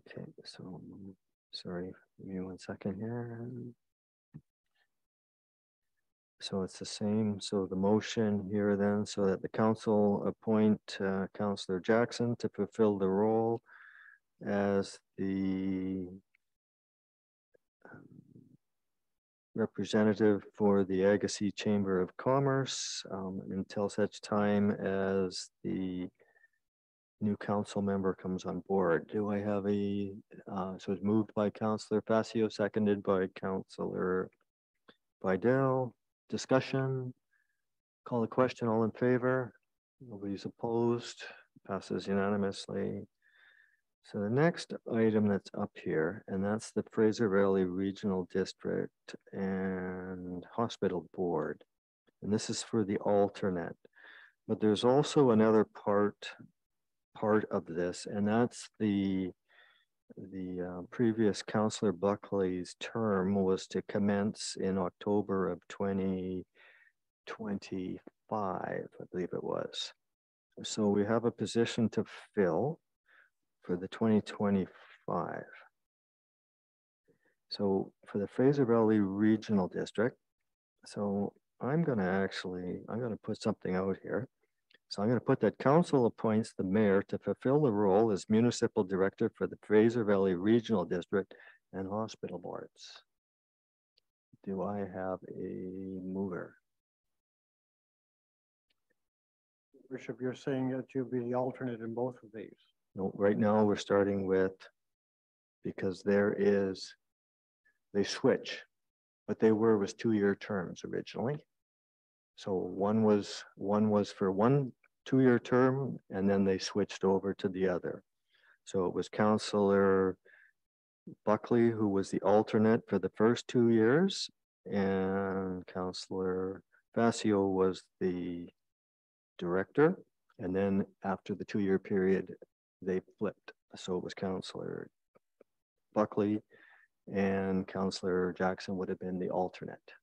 Okay, so, sorry, give me 1 second here. So it's the same, so the motion here then, so that the council appoint Councillor Jackson to fulfill the role as the representative for the Agassiz Chamber of Commerce until such time as the new council member comes on board. Do I have a, so it's moved by Councillor Facio, seconded by Councillor Vidal. Discussion, call the question, all in favor? Nobody's opposed, passes unanimously. So the next item that's up here, and that's the Fraser Valley Regional District and Hospital Board. And this is for the alternate, but there's also another part of this, and that's the previous Councillor Buckley's term was to commence in October of 2025, I believe it was. So we have a position to fill for the 2025. So for the Fraser Valley Regional District, so I'm gonna put something out here. So I'm going to put that council appoints the mayor to fulfill the role as municipal director for the Fraser Valley Regional District and hospital boards. Do I have a mover? Bishop, you're saying that you'll be the alternate in both of these. No, right now we're starting with, because they switch. What they was 2-year terms originally. So one was for 1 2-year term, and then they switched over to the other. So it was Councillor Buckley, who was the alternate for the first 2 years, and Councillor Facio was the director. And then after the 2-year period, they flipped. So it was Councillor Buckley and Councillor Jackson would have been the alternate.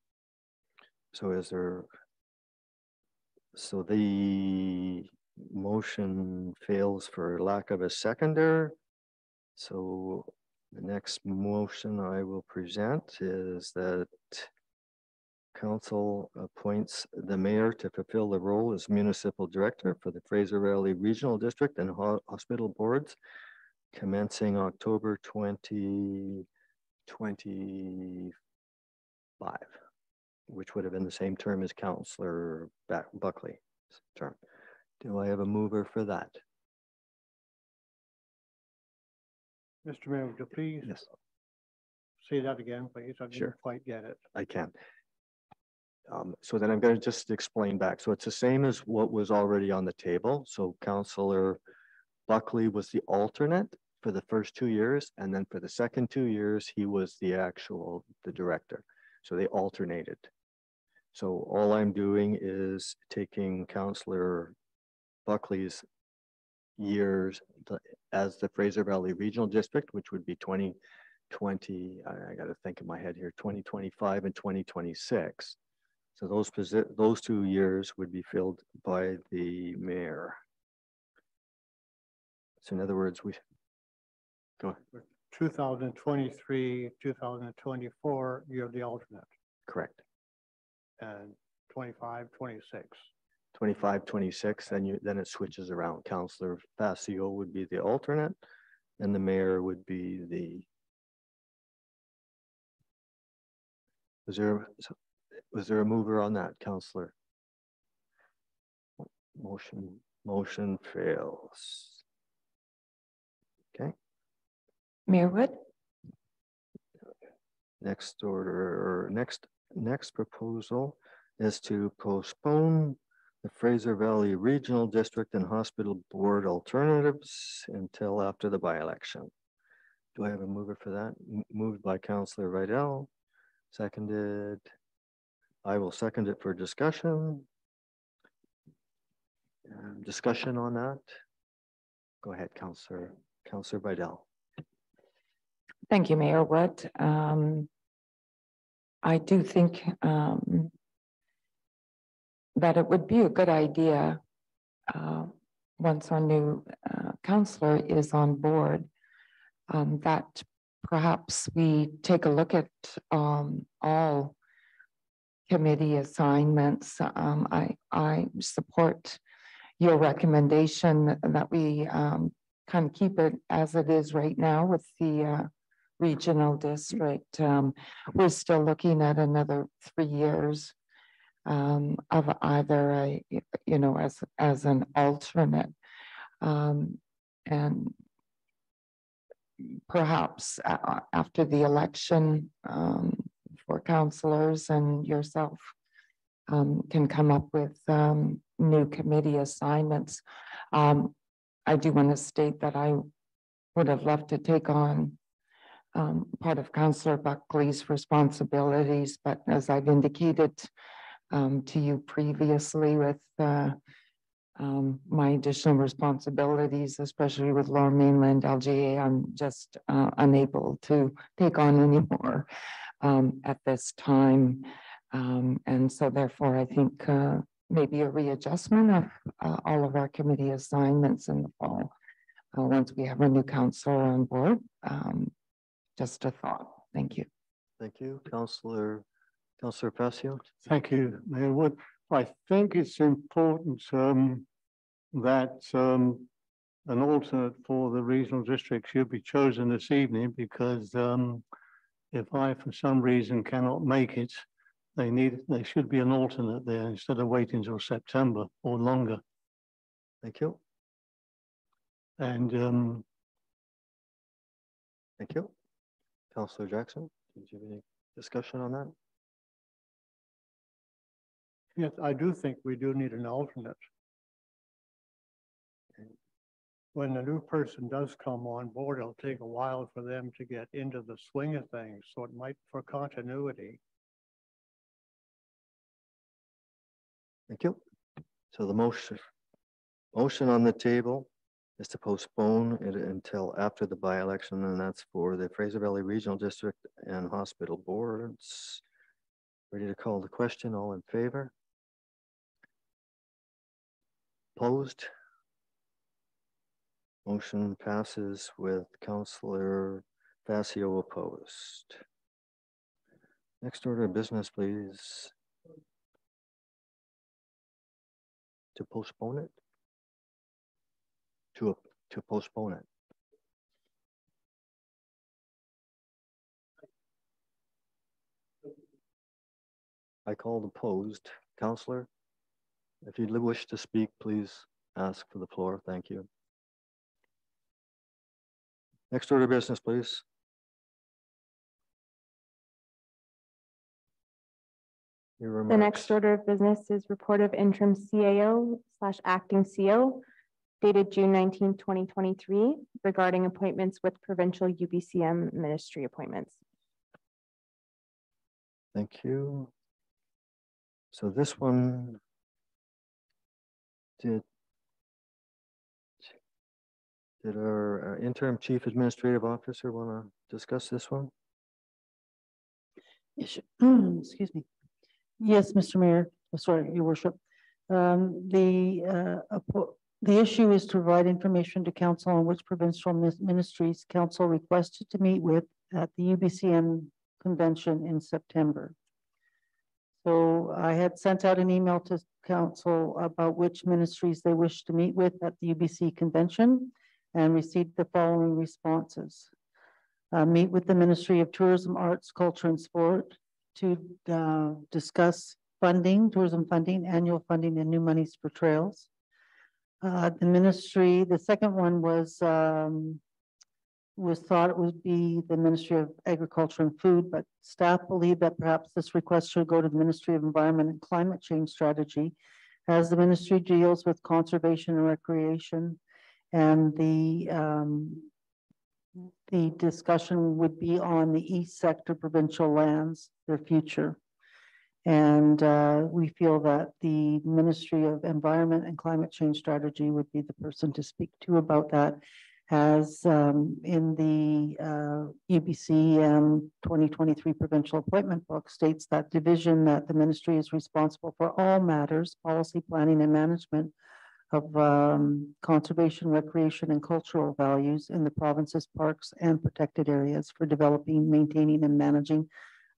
So the motion fails for lack of a seconder. So the next motion I will present is that council appoints the mayor to fulfill the role as municipal director for the Fraser Valley Regional District and hospital boards commencing October 2025. Which would have been the same term as Councillor Buckley's term. Do I have a mover for that? Mr. Mayor, would you please say that again, please? I didn't quite get it. I can. So then I'm going to just explain back. So it's the same as what was already on the table. So Councillor Buckley was the alternate for the first 2 years, and then for the second 2 years, he was the director. So they alternated. So all I'm doing is taking Councillor Buckley's years as the Fraser Valley Regional District, which would be 2020, I got to think in my head here, 2025 and 2026. So those 2 years would be filled by the mayor. So in other words, go ahead. 2023, 2024, you're the alternate. Correct. And 25, 26. 25, 26, then it switches around. Councillor Facio would be the alternate, and the mayor would be the. Was there a mover on that, Councillor? Motion fails. Okay. Mayor Wood, Next order, or next proposal is to postpone the Fraser Valley Regional District and Hospital Board alternatives until after the by-election. Do I have a mover for that? Moved by Councillor Vidal, seconded. I will second it for discussion. Discussion on that? Go ahead, Councillor Vidal. Thank you, Mayor Wood. I do think that it would be a good idea once our new councillor is on board, that perhaps we take a look at all committee assignments. I support your recommendation that we kind of keep it as it is right now with the regional district. We're still looking at another 3 years of either as an alternate, and perhaps after the election for councillors and yourself can come up with new committee assignments. I do want to state that I would have loved to take on part of Councillor Buckley's responsibilities, but as I've indicated to you previously with my additional responsibilities, especially with Lower Mainland LGA, I'm just unable to take on any more at this time. And so therefore, I think maybe a readjustment of all of our committee assignments in the fall, once we have a new councillor on board. Just a thought. Thank you. Thank you, Councillor Passio. Thank you, Mayor Wood. I think it's important that an alternate for the regional district should be chosen this evening, because if I, for some reason, cannot make it, there should be an alternate there instead of waiting until September or longer. Thank you. And thank you. Councillor Jackson, did you have any discussion on that? Yes, I do think we do need an alternate. When the new person does come on board, it'll take a while for them to get into the swing of things. So it might, for continuity. Thank you. So the motion on the table is to postpone it until after the by-election, and that's for the Fraser Valley Regional District and Hospital Boards. Ready to call the question? All in favor? Opposed? Motion passes with Councillor Facio opposed. Next order of business, please. To postpone it? To postpone it. I called opposed. Councillor, if you wish to speak, please ask for the floor. Thank you. Next order of business, please. The next order of business is report of interim CAO/acting CO dated June 19, 2023 regarding appointments with provincial UBCM ministry appointments. Thank you. So this one did our interim chief administrative officer want to discuss this one? Yes, excuse me. Yes, Mr. Mayor. Oh, sorry, Your Worship. The issue is to provide information to council on which provincial ministries council requested to meet with at the UBCM convention in September. So I had sent out an email to council about which ministries they wish to meet with at the UBC convention and received the following responses. Meet with the Ministry of Tourism, Arts, Culture and Sport to discuss funding, tourism funding, annual funding and new monies for trails. The second one was was thought it would be the Ministry of Agriculture and Food, but staff believe that perhaps this request should go to the Ministry of Environment and Climate Change Strategy, as the ministry deals with conservation and recreation, and the discussion would be on the East Sector provincial lands, their future. And we feel that the Ministry of Environment and Climate Change Strategy would be the person to speak to about that, as in the UBC 2023 provincial appointment book states that division that the ministry is responsible for all matters, policy, planning, and management of conservation, recreation, and cultural values in the province's parks and protected areas for developing, maintaining, and managing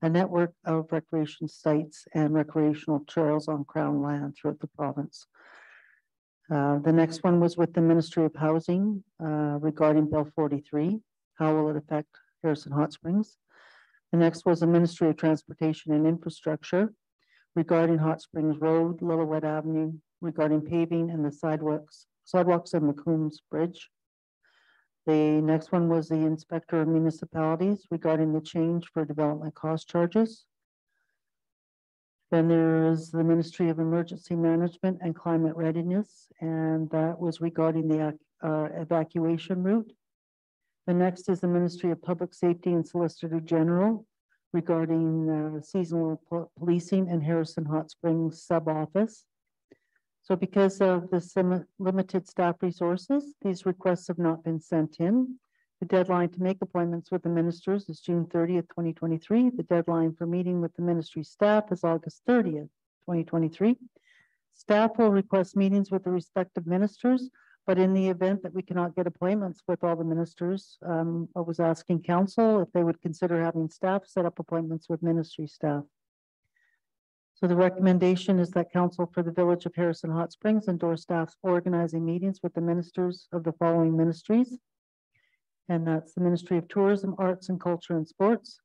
a network of recreation sites and recreational trails on Crown land throughout the province. The next one was with the Ministry of Housing regarding Bill 43. How will it affect Harrison Hot Springs? The next was the Ministry of Transportation and Infrastructure regarding Hot Springs Road, Lillooet Avenue, regarding paving and the sidewalks and McCombs Bridge. The next one was the Inspector of Municipalities regarding the change for development cost charges. Then there is the Ministry of Emergency Management and Climate Readiness, and that was regarding the evacuation route. The next is the Ministry of Public Safety and Solicitor General regarding seasonal policing and Harrison Hot Springs sub-office. So because of the limited staff resources, these requests have not been sent in. The deadline to make appointments with the ministers is June 30th, 2023. The deadline for meeting with the ministry staff is August 30th, 2023. Staff will request meetings with the respective ministers, but in the event that we cannot get appointments with all the ministers, I was asking council if they would consider having staff set up appointments with ministry staff. So the recommendation is that council for the Village of Harrison Hot Springs endorse staff's organizing meetings with the ministers of the following ministries. And that's the Ministry of Tourism, Arts and Culture and Sports,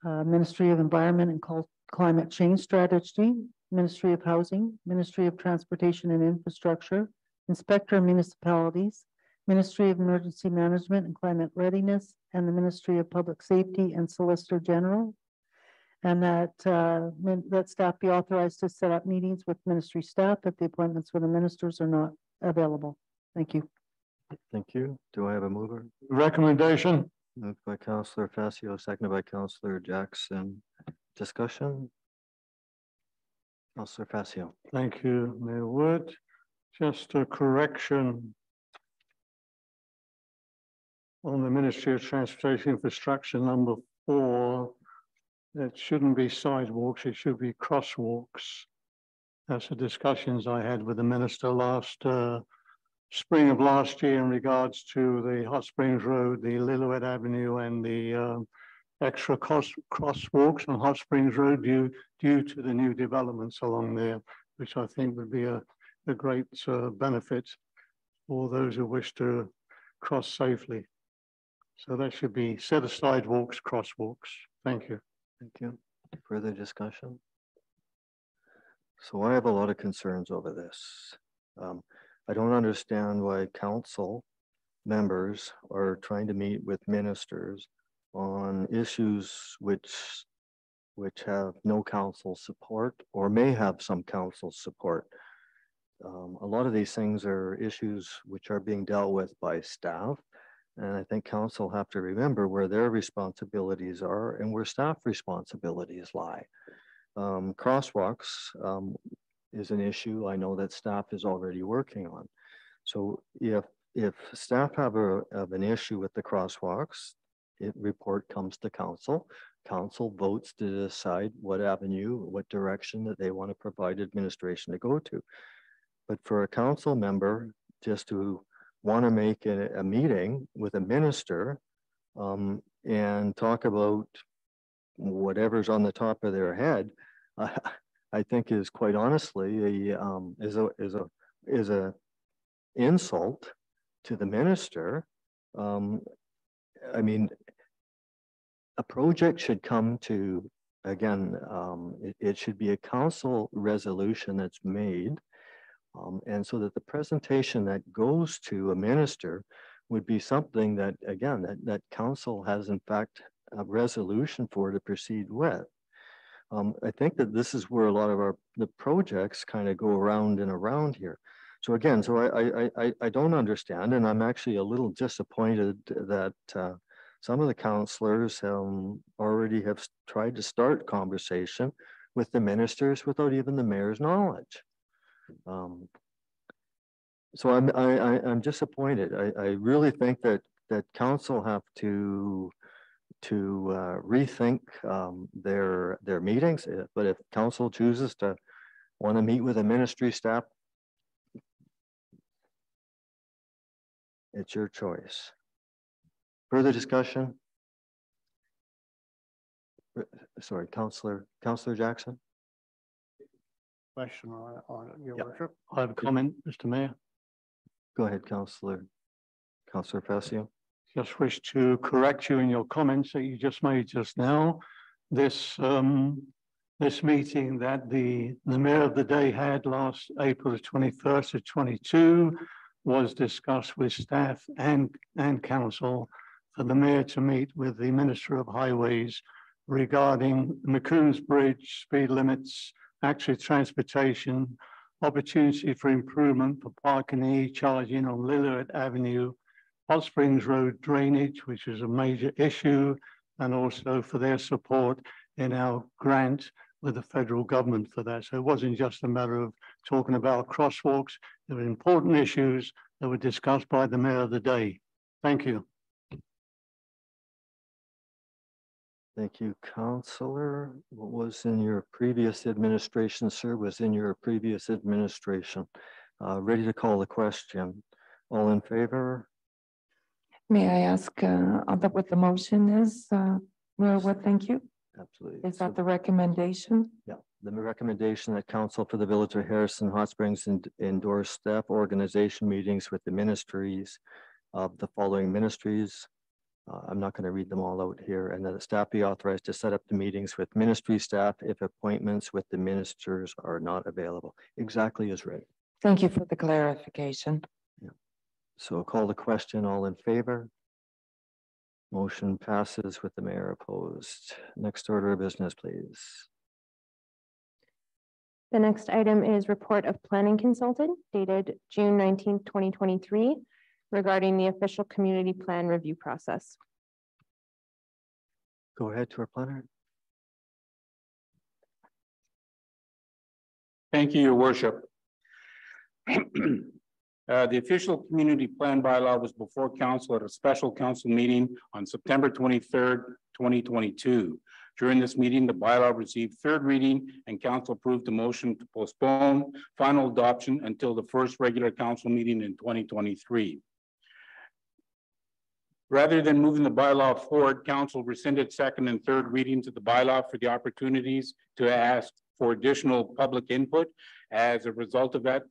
Ministry of Environment and Climate Change Strategy, Ministry of Housing, Ministry of Transportation and Infrastructure, Inspector of Municipalities, Ministry of Emergency Management and Climate Readiness, and the Ministry of Public Safety and Solicitor General. And that staff be authorized to set up meetings with ministry staff if the appointments for the ministers are not available. Thank you. Thank you. Do I have a mover? Recommendation. Moved by Councillor Facio, seconded by Councillor Jackson. Discussion? Councillor Facio. Thank you, Mayor Wood. Just a correction on the Ministry of Transportation Infrastructure number 4. It shouldn't be sidewalks, it should be crosswalks. That's the discussions I had with the minister last spring of last year in regards to the Hot Springs Road, the Lillooet Avenue, and the extra crosswalks on Hot Springs Road due to the new developments along there, which I think would be a great benefit for those who wish to cross safely. So that should be set of sidewalks, crosswalks. Thank you. Thank you. Further discussion? So I have a lot of concerns over this. I don't understand why council members are trying to meet with ministers on issues which have no council support or may have some council support. A lot of these things are issues which are being dealt with by staff. And I think council have to remember where their responsibilities are and where staff responsibilities lie. Crosswalks is an issue I know that staff is already working on. So if staff have an issue with the crosswalks, report comes to council. Council votes to decide what avenue, what direction that they want to provide administration to go to. But for a council member just to want to make a meeting with a minister and talk about whatever's on the top of their head, I think is quite honestly is a insult to the minister. I mean, a project should come to, again, it should be a council resolution that's made. And so that the presentation that goes to a minister would be something that, again, that council has in fact a resolution for to proceed with. I think that this is where a lot of the projects kind of go around and around here. So again, I don't understand, and I'm actually a little disappointed that some of the councillors already have tried to start conversation with the ministers without even the mayor's knowledge. So I'm disappointed. I really think that council have to rethink their meetings. But if council chooses to want to meet with a ministry staff, it's your choice. Further discussion? Sorry, Councillor Jackson. Question on your Yeah. worship. I have a comment, Mr. Mayor. Go ahead, Councillor Facio. Just wish to correct you in your comments that you just made just now. This meeting that the mayor of the day had last April the 21st of 22 was discussed with staff and council for the mayor to meet with the Minister of Highways regarding McCoon's Bridge, speed limits, active transportation, opportunity for improvement for parking and e-charging on Lillooet Avenue, Hot Springs Road drainage, which is a major issue, and also for their support in our grant with the federal government for that. So it wasn't just a matter of talking about crosswalks. There were important issues that were discussed by the mayor of the day. Thank you. Thank you, Councillor. What was in your previous administration, sir, was in your previous administration. Ready to call the question. All in favor? May I ask what the motion is? What, thank you. Absolutely. Is that the recommendation? Yeah, the recommendation that Council for the Village of Harrison Hot Springs endorse staff organization meetings with the ministries of the following ministries. I'm not going to read them all out here, and that the staff be authorized to set up the meetings with ministry staff if appointments with the ministers are not available. Exactly as written. Thank you for the clarification. Yeah. So call the question. All in favor? Motion passes with the mayor opposed. Next order of business, please. The next item is report of planning consultant dated June 19th, 2023, regarding the official community plan review process. Go ahead to our planner. Thank you, Your Worship. The official community plan bylaw was before council at a special council meeting on September 23rd, 2022. During this meeting, the bylaw received third reading and council approved the motion to postpone final adoption until the first regular council meeting in 2023. Rather than moving the bylaw forward, council rescinded second and third readings of the bylaw for the opportunities to ask for additional public input. As a result of that,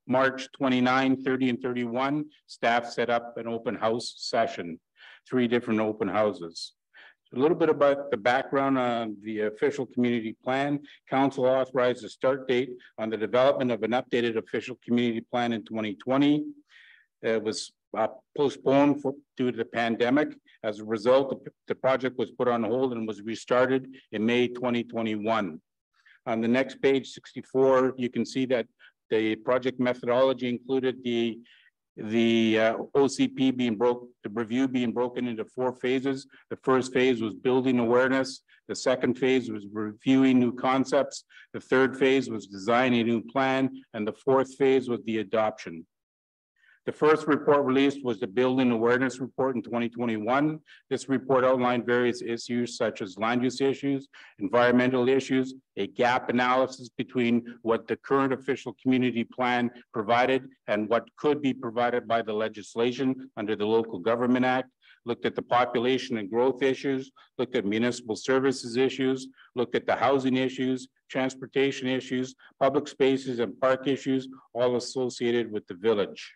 March 29, 30, and 31, staff set up an open house session, 3 different open houses. A little bit about the background on the official community plan. Council authorized a start date on the development of an updated official community plan in 2020. It was postponed due to the pandemic. As a result, the project was put on hold and was restarted in May 2021. On the next page, 64, you can see that the project methodology included the OCP the review being broken into 4 phases. The first phase was building awareness. The second phase was reviewing new concepts. The third phase was designing a new plan. And the fourth phase was the adoption. The first report released was the Building Awareness Report in 2021. This report outlined various issues such as land use issues, environmental issues, a gap analysis between what the current official community plan provided and what could be provided by the legislation under the Local Government Act, looked at the population and growth issues, looked at municipal services issues, looked at the housing issues, transportation issues, public spaces and park issues, all associated with the village.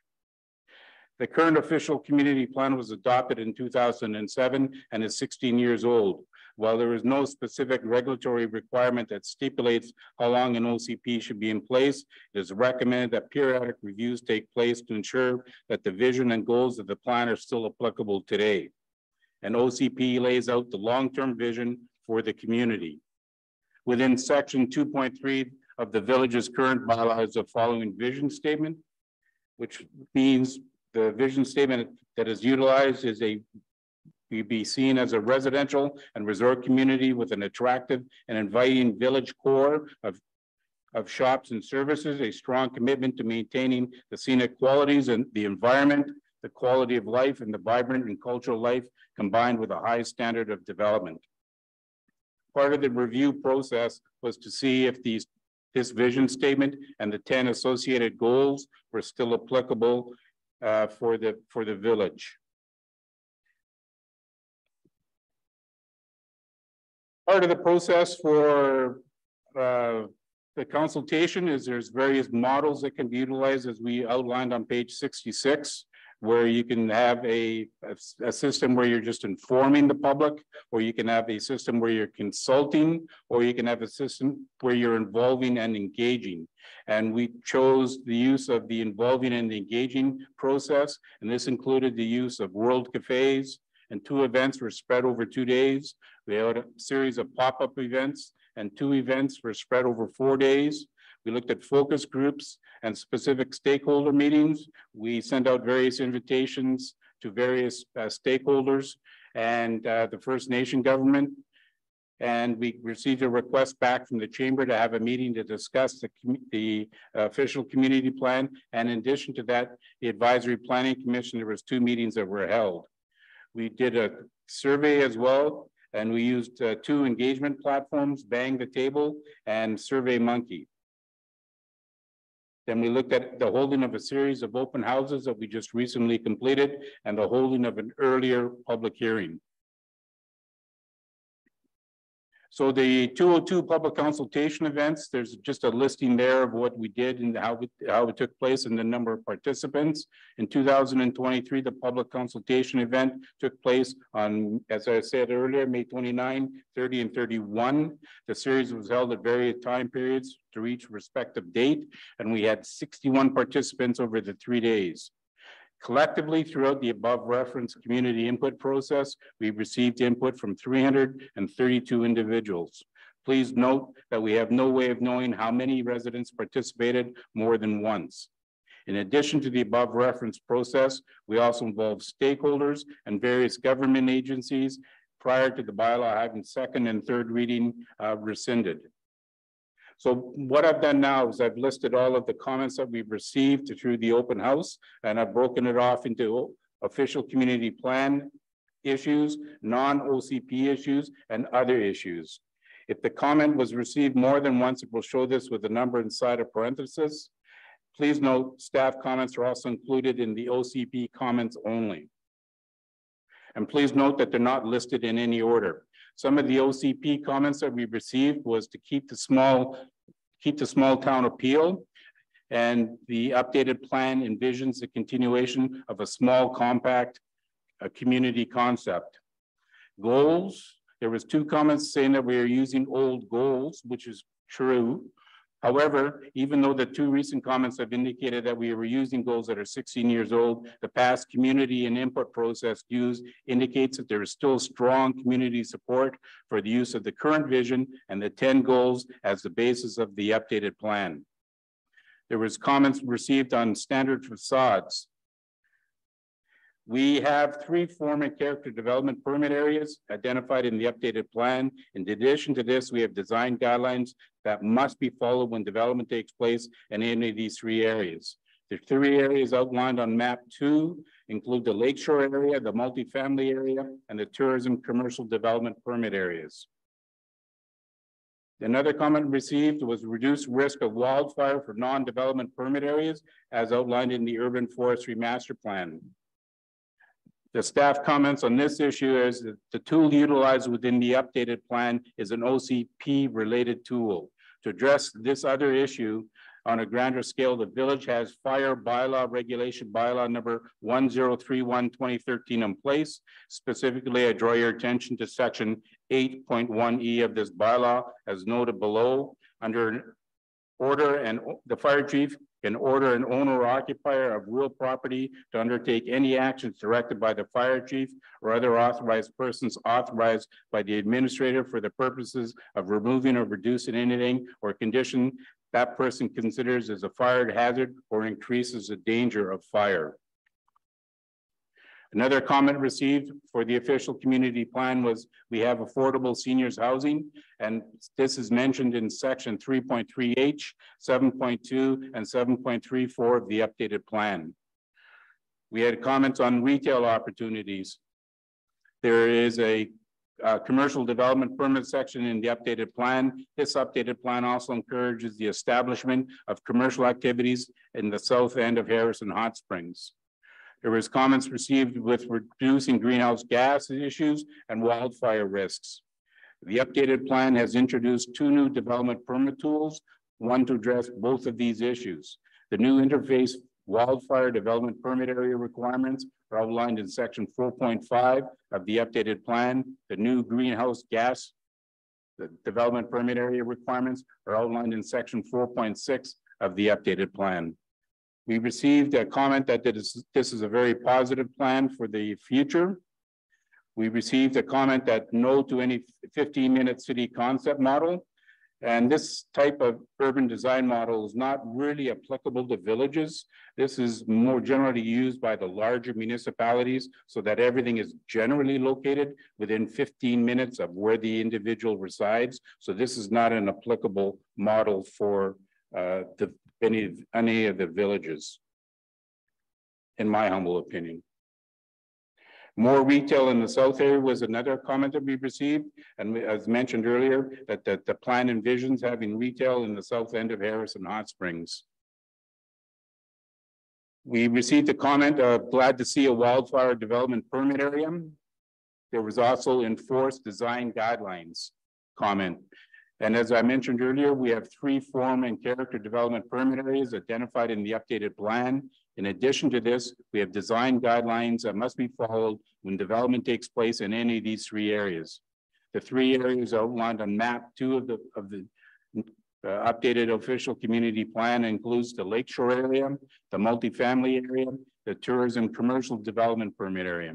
The current official community plan was adopted in 2007 and is 16 years old. While there is no specific regulatory requirement that stipulates how long an OCP should be in place, it is recommended that periodic reviews take place to ensure that the vision and goals of the plan are still applicable today. An OCP lays out the long-term vision for the community. Within section 2.3 of the village's current bylaws, the following vision statement, which means the vision statement that is utilized is be seen as a residential and resort community with an attractive and inviting village core of shops and services, a strong commitment to maintaining the scenic qualities and the environment, the quality of life, and the vibrant and cultural life combined with a high standard of development. Part of the review process was to see if this vision statement and the 10 associated goals were still applicable for the village. Part of the process for the consultation is there's various models that can be utilized as we outlined on page 66, where you can have a system where you're just informing the public, or you can have a system where you're consulting, or you can have a system where you're involving and engaging. And we chose the use of the involving and engaging process, and this included the use of World Cafes, and 2 events were spread over 2 days. We had a series of pop-up events, and 2 events were spread over 4 days. We looked at focus groups and specific stakeholder meetings. We sent out various invitations to various stakeholders and the First Nation government. And we received a request back from the chamber to have a meeting to discuss the official community plan. And in addition to that, the Advisory Planning Commission, there was 2 meetings that were held. We did a survey as well, and we used 2 engagement platforms, Bang the Table and SurveyMonkey. Then we looked at the holding of a series of open houses that we just recently completed and the holding of an earlier public hearing. So the 202 public consultation events, there's just a listing there of what we did and how it took place and the number of participants. In 2023, the public consultation event took place on, as I said earlier, May 29, 30, and 31. The series was held at various time periods to each respective date, and we had 61 participants over the 3 days. Collectively, throughout the above referenced community input process, we received input from 332 individuals. Please note that we have no way of knowing how many residents participated more than once. In addition to the above referenced process, we also involved stakeholders and various government agencies prior to the bylaw having 2nd and 3rd reading rescinded. So what I've done now is I've listed all of the comments that we've received through the open house, and I've broken it off into official community plan issues, non-OCP issues, and other issues. If the comment was received more than once, it will show this with a number inside a parenthesis. Please note, staff comments are also included in the OCP comments only. And please note that they're not listed in any order. Some of the OCP comments that we received was to keep the small town appeal, and the updated plan envisions the continuation of a small compact community concept. Goals, there was 2 comments saying that we are using old goals, which is true. However, even though the 2 recent comments have indicated that we were using goals that are 16 years old, the past community and input process used indicates that there is still strong community support for the use of the current vision and the 10 goals as the basis of the updated plan. There was comments received on standard facades. We have 3 form and character development permit areas identified in the updated plan. In addition to this, we have design guidelines that must be followed when development takes place in any of these 3 areas. The 3 areas outlined on map 2 include the lakeshore area, the multifamily area, and the tourism commercial development permit areas. Another comment received was reduced risk of wildfire for non-development permit areas as outlined in the urban forestry master plan. The staff comments on this issue is that the tool utilized within the updated plan is an OCP related tool. To address this other issue, On a grander scale, the village has fire bylaw regulation bylaw number 1031/2013 in place. Specifically, I draw your attention to section 8.1E of this bylaw as noted below. Under order, and the fire chief can order an owner or occupier of real property to undertake any actions directed by the fire chief or other authorized persons authorized by the administrator for the purposes of removing or reducing anything or condition that person considers as a fire hazard or increases the danger of fire. Another comment received for the official community plan was we have affordable seniors housing, and this is mentioned in section 3.3H, 7.2, and 7.34 of the updated plan. We had comments on retail opportunities. There is a commercial development permit section in the updated plan. This updated plan also encourages the establishment of commercial activities in the south end of Harrison Hot Springs. There was comments received with reducing greenhouse gas issues and wildfire risks. The updated plan has introduced 2 new development permit tools, one to address both of these issues. The new interface wildfire development permit area requirements are outlined in section 4.5 of the updated plan. The new greenhouse gas development permit area requirements are outlined in section 4.6 of the updated plan. We received a comment that this is a very positive plan for the future. We received a comment that no to any 15-minute city concept model. And this type of urban design model is not really applicable to villages. This is more generally used by the larger municipalities so that everything is generally located within 15 minutes of where the individual resides. So this is not an applicable model for any of the villages, in my humble opinion. More retail in the south area was another comment that we received, and as mentioned earlier, that the plan envisions having retail in the south end of Harrison Hot Springs. We received a comment of glad to see a wildfire development permit area. There was also enforced design guidelines comment. And as I mentioned earlier, we have 3 form and character development permit areas identified in the updated plan. In addition to this, we have design guidelines that must be followed when development takes place in any of these 3 areas. The 3 areas outlined on map 2 of the updated official community plan includes the lakeshore area, the multifamily area, the tourism commercial development permit area.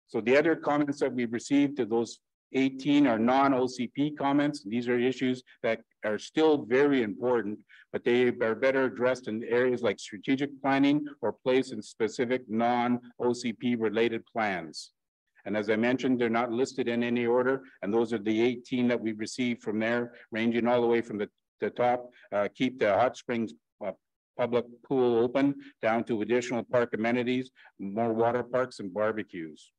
So the other comments that we received to those 18 are non-OCP comments. These are issues that are still very important, but they are better addressed in areas like strategic planning or placed in specific non-OCP related plans. And as I mentioned, they're not listed in any order, and those are the 18 that we received from there, ranging all the way from the top, keep the hot springs public pool open, down to additional park amenities, more water parks and barbecues.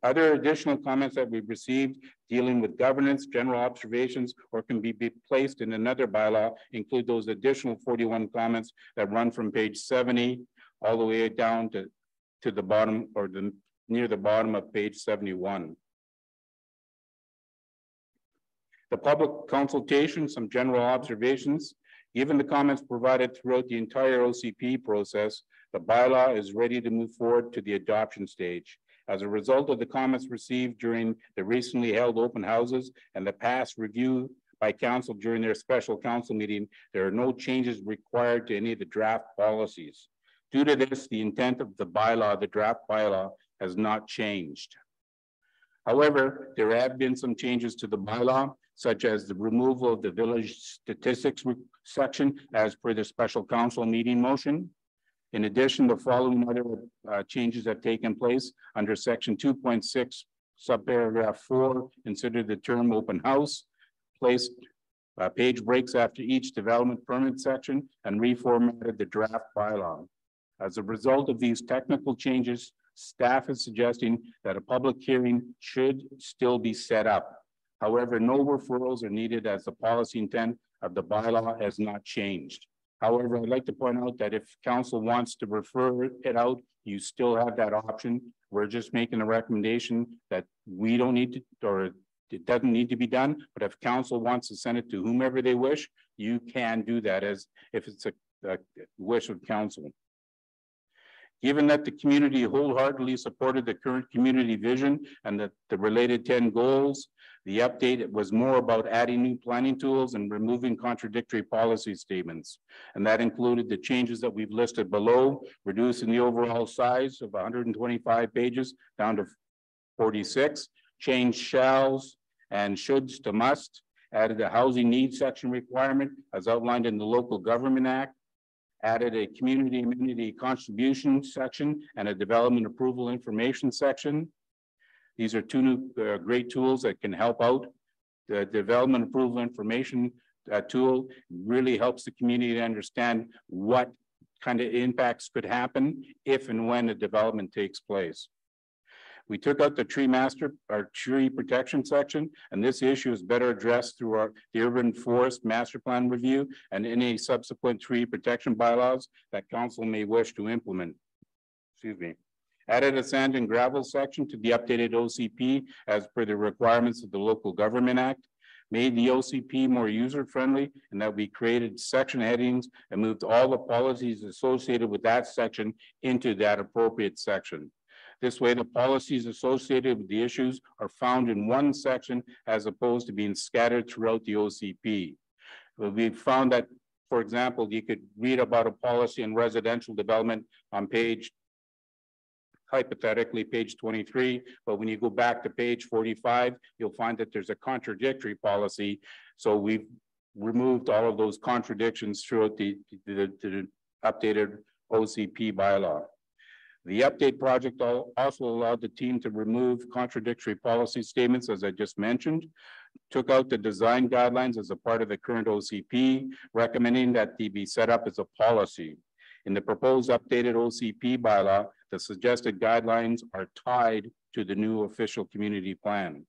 Other additional comments that we've received dealing with governance, general observations, or can be placed in another bylaw include those additional 41 comments that run from page 70 all the way down to the bottom or near the bottom of page 71. The public consultation, some general observations. Given the comments provided throughout the entire OCP process, the bylaw is ready to move forward to the adoption stage. As a result of the comments received during the recently held open houses and the past review by council during their special council meeting, there are no changes required to any of the draft policies. Due to this, the intent of the bylaw, the draft bylaw, has not changed. However, there have been some changes to the bylaw, such as the removal of the village statistics section as per the special council meeting motion. In addition, the following other changes have taken place under section 2.6, subparagraph 4, consider the term open house, placed page breaks after each development permit section, and reformatted the draft bylaw. As a result of these technical changes, staff is suggesting that a public hearing should still be set up. However, no referrals are needed as the policy intent of the bylaw has not changed. However, I'd like to point out that if council wants to refer it out, you still have that option. We're just making a recommendation that we don't need to, or it doesn't need to be done, but if council wants to send it to whomever they wish, you can do that as if it's a wish of council. Given that the community wholeheartedly supported the current community vision and the related 10 goals, the update was more about adding new planning tools and removing contradictory policy statements. And that included the changes that we've listed below, reducing the overall size of 125 pages down to 46, changed shalls and shoulds to must, added a housing needs section requirement as outlined in the Local Government Act, added a community amenity contribution section and a development approval information section. These are two new great tools that can help out. The development approval information tool really helps the community to understand what kind of impacts could happen if and when a development takes place. We took out the tree protection section, and this issue is better addressed through the urban forest master plan review and any subsequent tree protection bylaws that council may wish to implement. Excuse me. Added a sand and gravel section to the updated OCP as per the requirements of the Local Government Act, made the OCP more user-friendly, and that we created section headings and moved all the policies associated with that section into that appropriate section. This way, the policies associated with the issues are found in one section as opposed to being scattered throughout the OCP. We found that, for example, you could read about a policy in residential development on hypothetically, page 23, but when you go back to page 45, you'll find that there's a contradictory policy. So we've removed all of those contradictions throughout the updated OCP bylaw. The update project also allowed the team to remove contradictory policy statements, as I just mentioned, took out the design guidelines as a part of the current OCP, recommending that they be set up as a policy. In the proposed updated OCP bylaw, the suggested guidelines are tied to the new official community plan.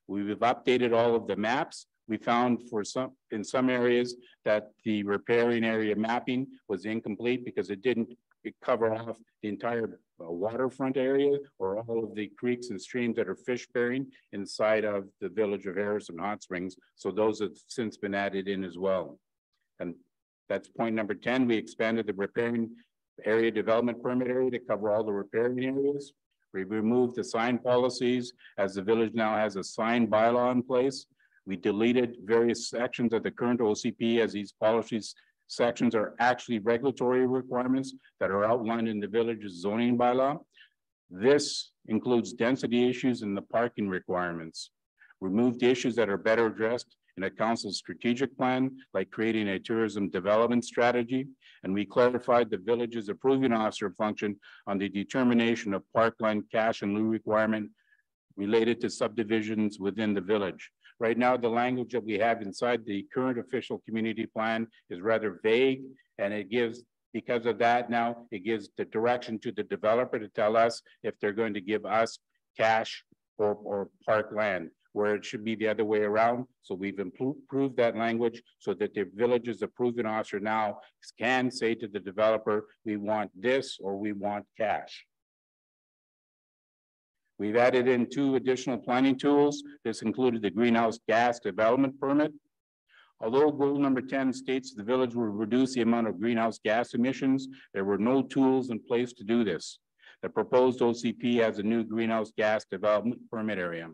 We've updated all of the maps. We found in some areas that the riparian area mapping was incomplete because it didn't cover off the entire waterfront area or all of the creeks and streams that are fish bearing inside of the village of Harrison Hot Springs. So those have since been added in as well. And that's point number 10. We expanded the riparian area development permit area to cover all the riparian areas. We removed the sign policies as the village now has a sign bylaw in place. We deleted various sections of the current OCP as these policies sections are actually regulatory requirements that are outlined in the village's zoning bylaw. This includes density issues and the parking requirements. Removed issues that are better addressed in a council's strategic plan, like creating a tourism development strategy. And we clarified the village's approving officer function on the determination of parkland cash and lieu requirement related to subdivisions within the village. Right now, the language that we have inside the current official community plan is rather vague, and it gives, because of that now, it gives the direction to the developer to tell us if they're going to give us cash or park land, where it should be the other way around. So we've improved that language so that the village's approving officer now can say to the developer, we want this or we want cash. We've added in 2 additional planning tools. This included the greenhouse gas development permit. Although goal number 10 states the village will reduce the amount of greenhouse gas emissions, there were no tools in place to do this. The proposed OCP has a new greenhouse gas development permit area.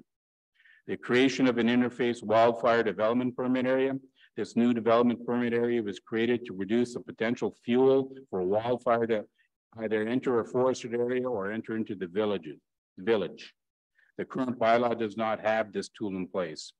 The creation of an interface wildfire development permit area. This new development permit area was created to reduce the potential fuel for wildfire to either enter a forested area or enter into the village. The current bylaw does not have this tool in place.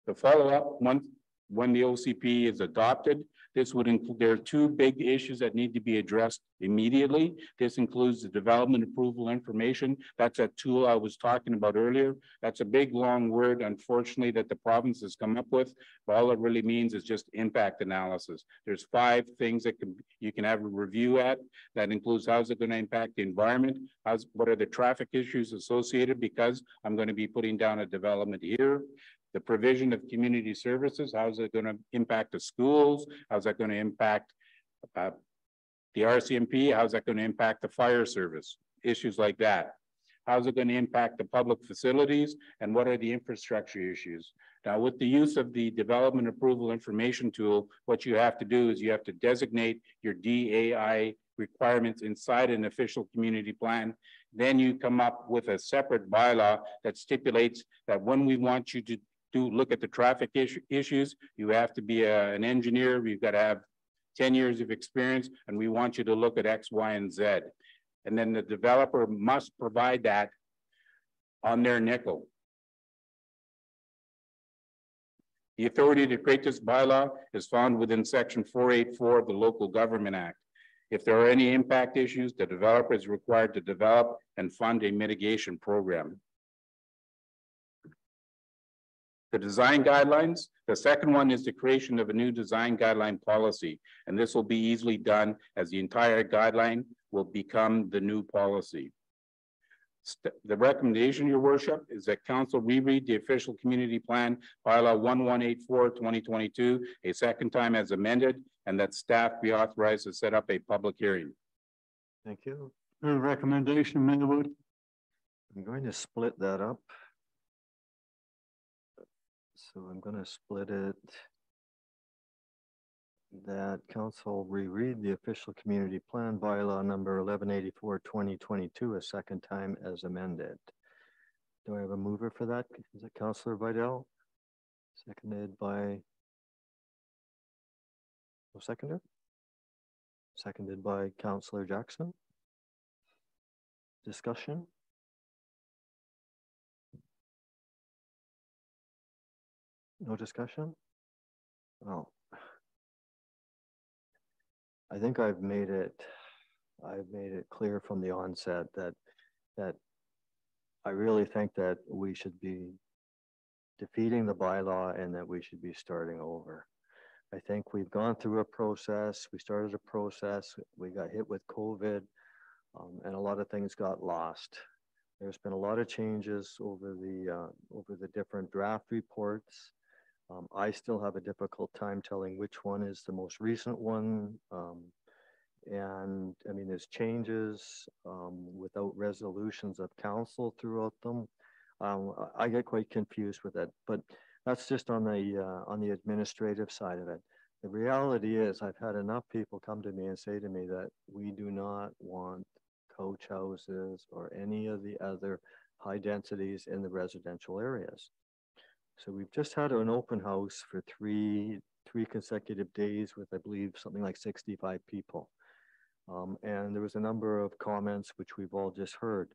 The follow-up, when the OCP is adopted, this would include, there are 2 big issues that need to be addressed immediately. This includes the development approval information. That's that tool I was talking about earlier. That's a big, long word, unfortunately, that the province has come up with. But all it really means is just impact analysis. There's 5 things that you can have a review at. That includes how's it going to impact the environment? What are the traffic issues associated because I'm going to be putting down a development here? The provision of community services, how's it going to impact the schools? How's that going to impact the RCMP? How's that going to impact the fire service? Issues like that. how's it going to impact the public facilities, and what are the infrastructure issues? Now, with the use of the development approval information tool, what you have to do is you have to designate your DAI requirements inside an official community plan. Then you come up with a separate bylaw that stipulates that when we want you to look at the traffic issues, you have to be an engineer, you've got to have 10 years of experience, and we want you to look at X, Y, and Z. And then the developer must provide that on their nickel. The authority to create this bylaw is found within Section 484 of the Local Government Act. If there are any impact issues, the developer is required to develop and fund a mitigation program. The design guidelines, the second one is the creation of a new design guideline policy, and this will be easily done as the entire guideline will become the new policy. The recommendation, Your Worship, is that Council reread the official community plan bylaw 1184/2022 a second time as amended, and that staff be authorized to set up a public hearing. Thank you. The recommendation, Mayor Wood. I'm going to split that up. So I'm going to split it that council reread the official community plan bylaw number 1184/2022 a second time as amended. Do I have a mover for that? Is it Councillor Vidal? Seconded by, no seconder? Seconded by Councillor Jackson. Discussion? No discussion? Oh. I think I've made it clear from the onset that I really think that we should be defeating the bylaw and that we should be starting over. I think we've gone through a process. We started a process. We got hit with COVID, and a lot of things got lost. There's been a lot of changes over the different draft reports. I still have a difficult time telling which one is the most recent one. And I mean, there's changes without resolutions of council throughout them. I get quite confused with it, but that's just on the administrative side of it. The reality is I've had enough people come to me and say to me that we do not want coach houses or any of the other high densities in the residential areas. So we've just had an open house for three consecutive days with, I believe, something like 65 people. And there was a number of comments which we've all just heard,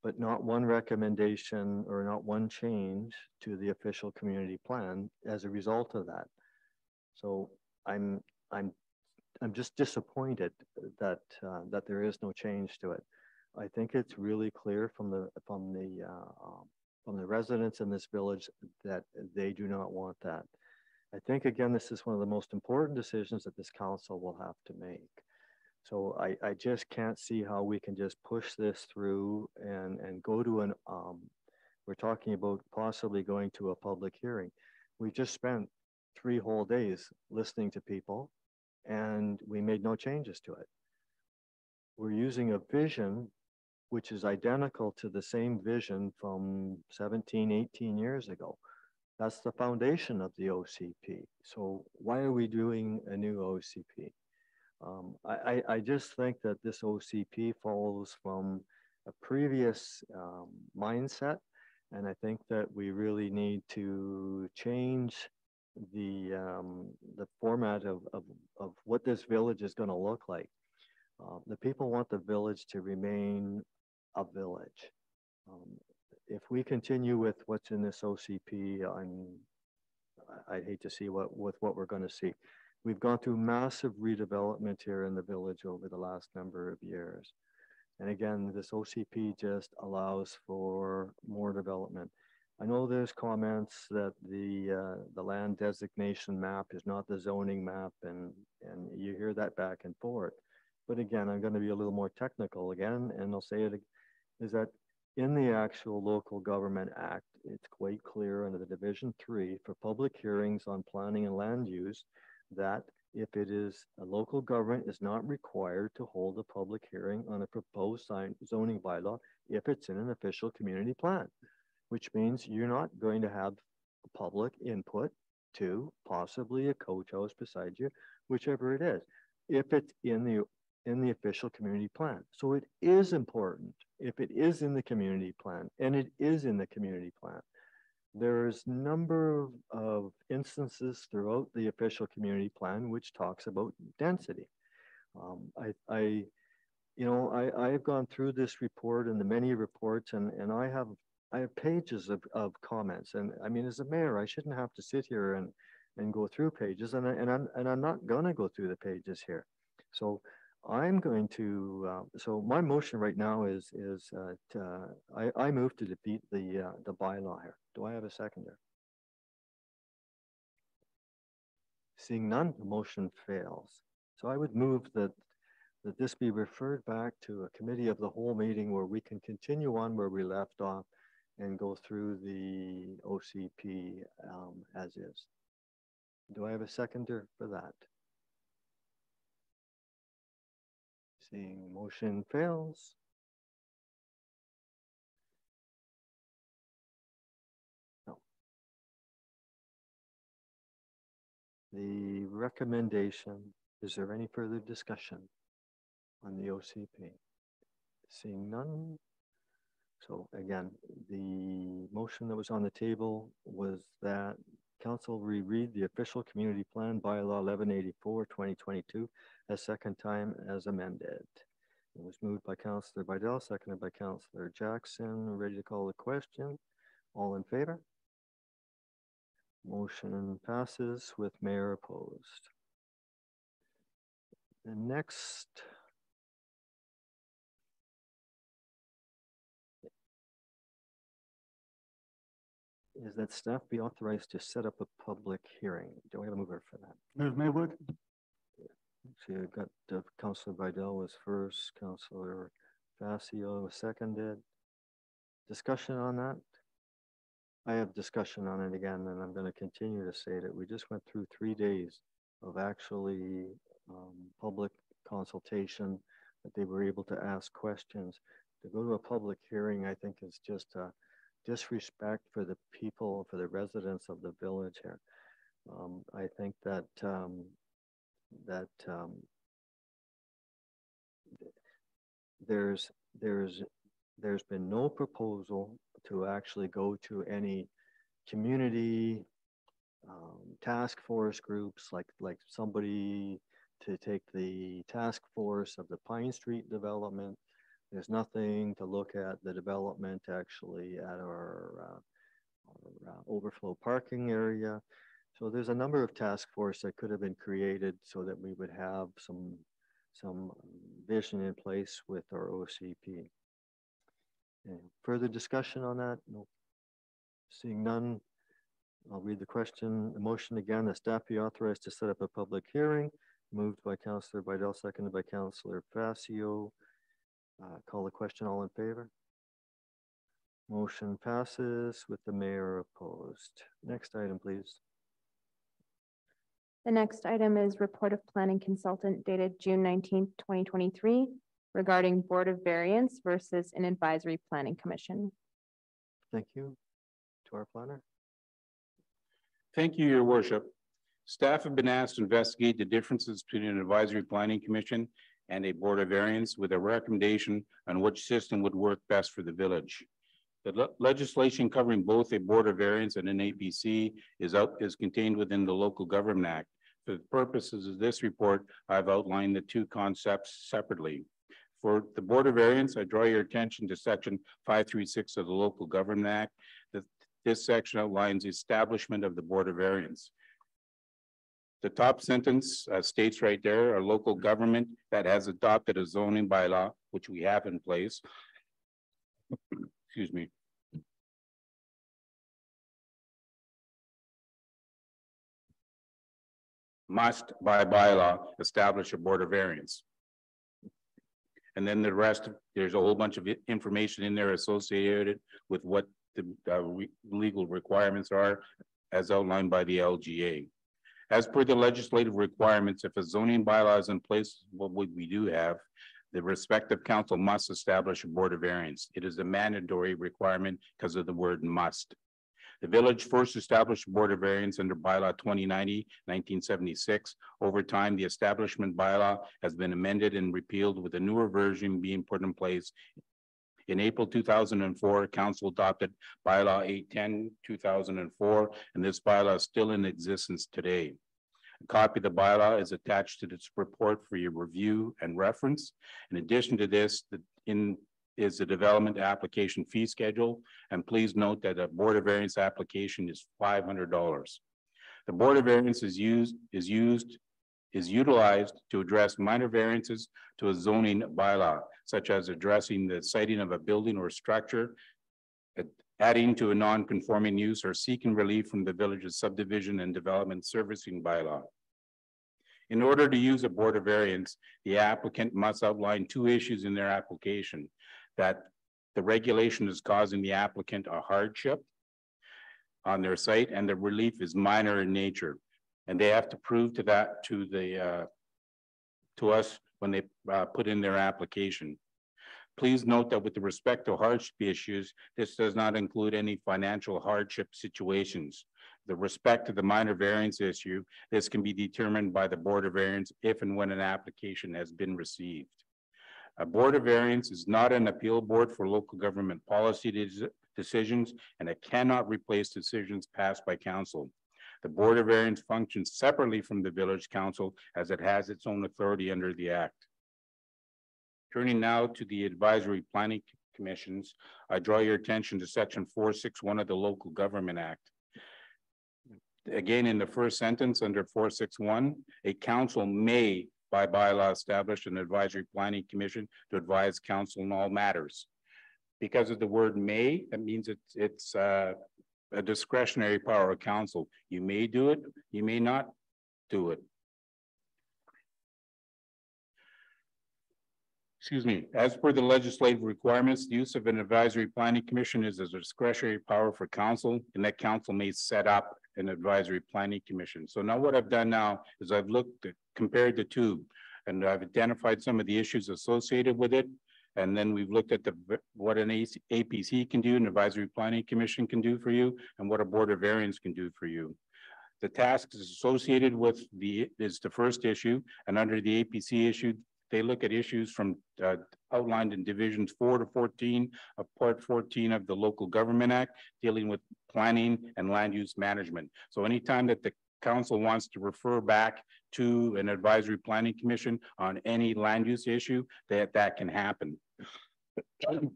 but not one recommendation or not one change to the official community plan as a result of that. So I'm just disappointed that that there is no change to it. I think it's really clear from the residents in this village that they do not want that. I think, again, this is one of the most important decisions that this council will have to make. So I just can't see how we can just push this through and go to an, we're talking about possibly going to a public hearing. We just spent 3 whole days listening to people and we made no changes to it. We're using a vision which is identical to the same vision from 17, 18 years ago. That's the foundation of the OCP. So why are we doing a new OCP? I just think that this OCP follows from a previous mindset, and I think that we really need to change the format of what this village is going to look like. The people want the village to remain a village. If we continue with what's in this OCP, I'd hate to see what we're going to see. We've gone through massive redevelopment here in the village over the last number of years. And again, this OCP just allows for more development. I know there's comments that the land designation map is not the zoning map, and you hear that back and forth. But again, I'm going to be a little more technical again, and I'll say it, is that in the actual Local Government Act, it's quite clear under the Division 3 for public hearings on planning and land use that if it is, a local government is not required to hold a public hearing on a proposed zoning bylaw if it's in an official community plan, which means you're not going to have public input to possibly a coach house beside you, whichever it is, if it's in the official community plan. So it is important if it is in the community plan, and it is in the community plan. There's a number of instances throughout the official community plan which talks about density. I've gone through this report and the many reports, and I have pages of comments. And I mean, as a mayor, I shouldn't have to sit here and go through pages, and I'm not gonna go through the pages here. So I'm going to, so my motion right now is I move to defeat the bylaw here. Do I have a seconder? Seeing none, the motion fails. So I would move that this be referred back to a committee of the whole meeting where we can continue on where we left off and go through the OCP as is. Do I have a seconder for that? Seeing motion fails. No. The recommendation, is there any further discussion on the OCP? Seeing none. So again, the motion that was on the table was that council reread the official community plan bylaw 1184/2022 a second time as amended. It was moved by Councillor Bidell, seconded by Councillor Jackson. Ready to call the question? All in favor? Motion passes with mayor opposed. The next is that staff be authorized to set up a public hearing. Do we have a mover for that? Move Maywood. So you've got Councillor Bidell was first, Councillor Facio was seconded. Discussion on that? I have discussion on it again, and I'm going to continue to say that we just went through 3 days of actually public consultation, that they were able to ask questions. To go to a public hearing, I think is just a disrespect for the people, for the residents of the village here. I think that there's been no proposal to actually go to any community task force groups, like somebody to take the task force of the Pine Street development. There's nothing to look at the development actually at our overflow parking area. So there's a number of task force that could have been created so that we would have some vision in place with our OCP. And further discussion on that? No. Seeing none, I'll read the question. The motion again, that staff be authorized to set up a public hearing. Moved by Councillor Bidell, seconded by Councillor Facio. Call the question, all in favor? Motion passes with the mayor opposed. Next item, please. The next item is report of planning consultant dated June 19th, 2023 regarding Board of Variance versus an advisory planning commission. Thank you. To our planner. Thank you, Your Worship. Staff have been asked to investigate the differences between an advisory planning commission and a Board of Variance with a recommendation on which system would work best for the village. The legislation covering both a Board of Variance and an APC is contained within the Local Government Act. For the purposes of this report, I've outlined the two concepts separately. For the Board of Variance, I draw your attention to section 536 of the Local Government Act. This section outlines the establishment of the Board of Variance. The top sentence states right there, a local government that has adopted a zoning bylaw, which we have in place, excuse me, must by bylaw establish a Board of Variance. And then the rest, there's a whole bunch of information in there associated with what the legal requirements are as outlined by the LGA. As per the legislative requirements, if a zoning bylaw is in place, what we do have, the respective council must establish a board of variance. It is a mandatory requirement because of the word must. The village first established a board of variance under bylaw 2090, 1976. Over time, the establishment bylaw has been amended and repealed with a newer version being put in place. In April 2004, council adopted bylaw 810, 2004, and this bylaw is still in existence today. A copy of the bylaw is attached to this report for your review and reference. In addition to this, is the development application fee schedule. And please note that a board of variance application is $500. The board of variance is utilized to address minor variances to a zoning bylaw, such as addressing the siting of a building or structure, adding to a non-conforming use, or seeking relief from the village's subdivision and development servicing bylaw. In order to use a board of variance, the applicant must outline two issues in their application: that the regulation is causing the applicant a hardship on their site, and the relief is minor in nature. And they have to prove to that to us when they put in their application. Please note that with respect to hardship issues, this does not include any financial hardship situations. With respect to the minor variance issue, this can be determined by the board of variance if and when an application has been received. A board of variance is not an appeal board for local government policy decisions, and it cannot replace decisions passed by council. The board of variance functions separately from the village council, as it has its own authority under the act. Turning now to the advisory planning commissions, I draw your attention to section 461 of the Local Government Act. Again, in the first sentence under 461, a council may by bylaw establish an advisory planning commission to advise council on all matters. Because of the word may, that means it's a discretionary power of council. You may do it, you may not do it. Excuse me. As per the legislative requirements, the use of an advisory planning commission is a discretionary power for council, and that council may set up an advisory planning commission. So now what I've done now is I've compared the two, and I've identified some of the issues associated with it. And then we've looked at what an APC can do, an advisory planning commission can do for you, and what a board of variance can do for you. The tasks associated with is the first issue, and under the APC issue, they look at issues from outlined in divisions 4 to 14 of part 14 of the Local Government Act, dealing with planning and land use management. So anytime that the council wants to refer back to an advisory planning commission on any land use issue, that can happen. The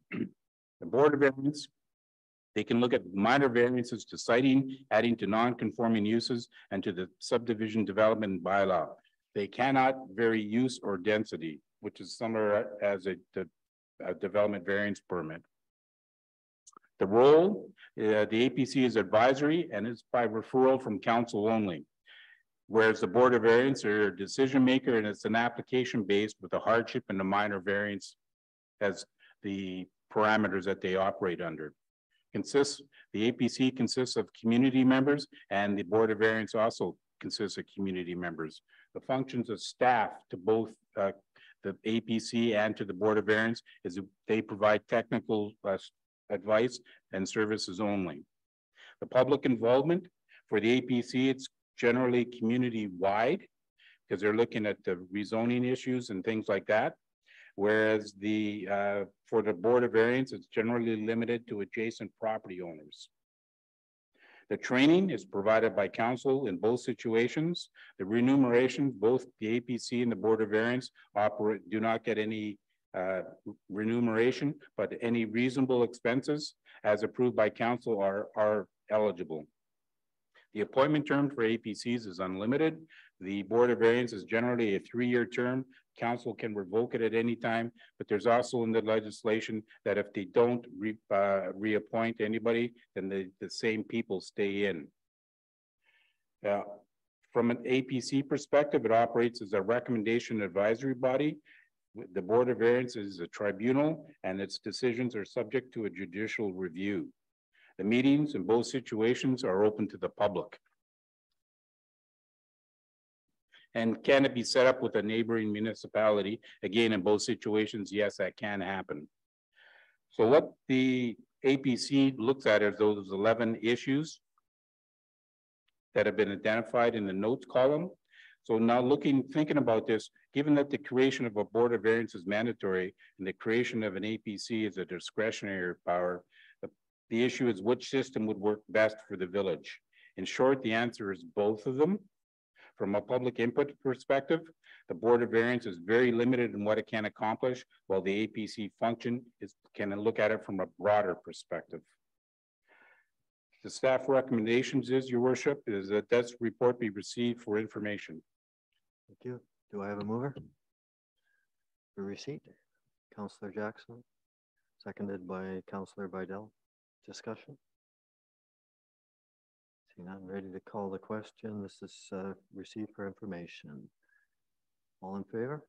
board of variance, they can look at minor variances to siting, adding to non-conforming uses, and to the subdivision development bylaw. They cannot vary use or density, which is similar as a development variance permit. The role, the APC is advisory and is by referral from council only, whereas the board of variance are a decision maker, and it's an application based with a hardship and a minor variance as the parameters that they operate under. The APC consists of community members, and the board of variance also consists of community members. The functions of staff to both the APC and to the board of variance is they provide technical advice and services only. The public involvement for the APC, it's generally community-wide because they're looking at the rezoning issues and things like that. Whereas for the board of variance, it's generally limited to adjacent property owners. The training is provided by council in both situations. The remuneration, both the APC and the board of variance do not get any remuneration, but any reasonable expenses as approved by council are eligible. The appointment term for APCs is unlimited. The board of variance is generally a 3-year term. Council can revoke it at any time, but there's also in the legislation that if they don't reappoint anybody, then the same people stay in. From an APC perspective, it operates as a recommendation advisory body. The board of variance is a tribunal, and its decisions are subject to a judicial review. The meetings in both situations are open to the public. And can it be set up with a neighboring municipality? Again, in both situations, yes, that can happen. So what the APC looks at is those 11 issues that have been identified in the notes column. So now thinking about this, given that the creation of a board of variance is mandatory and the creation of an APC is a discretionary power, the issue is which system would work best for the village. In short, the answer is both of them. From a public input perspective, the Board of Variance is very limited in what it can accomplish, while the APC function can look at it from a broader perspective. The staff recommendations is, Your Worship, is that this report be received for information. Thank you. Do I have a mover? For receipt, Councillor Jackson, seconded by Councillor Vidal. Discussion? Seeing none, ready to call the question. This is received for information. All in favor?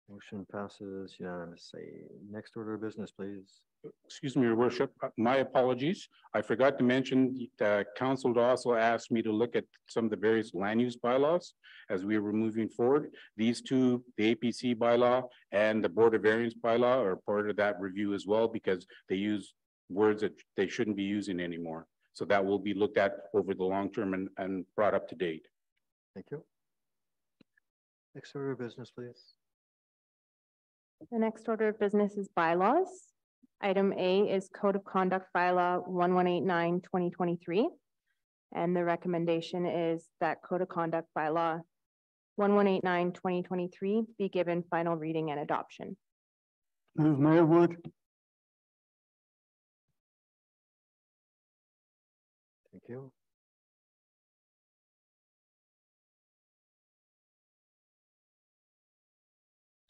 Motion passes unanimously. Next order of business, please. Excuse me, Your Worship, my apologies. I forgot to mention council also asked me to look at some of the various land use bylaws as we were moving forward. These two, the APC bylaw and the Board of Variance bylaw, are part of that review as well, because they use words that they shouldn't be using anymore. So that will be looked at over the long term and brought up to date. Thank you. Next order of business, please. The next order of business is bylaws. Item A is Code of Conduct Bylaw 1189/2023. And the recommendation is that Code of Conduct Bylaw 1189/2023 be given final reading and adoption. Move, Mayor Wood. Thank you.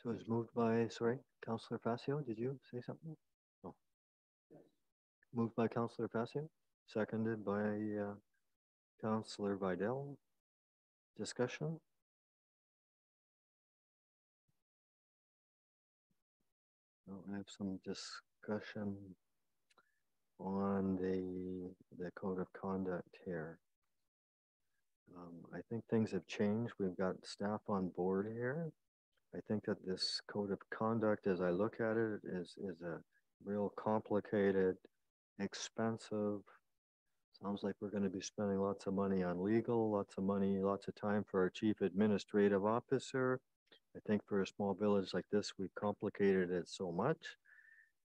So it's moved by, sorry, Councillor Facio, did you say something? No. Moved by Councillor Facio, seconded by Councillor Vidal. Discussion? I have some discussion on the code of conduct here. I think things have changed. We've got staff on board here. I think that this code of conduct, as I look at it, is a real complicated, expensive. Sounds like we're going to be spending lots of money on legal, lots of money, lots of time for our chief administrative officer. I think for a small village like this, we've complicated it so much.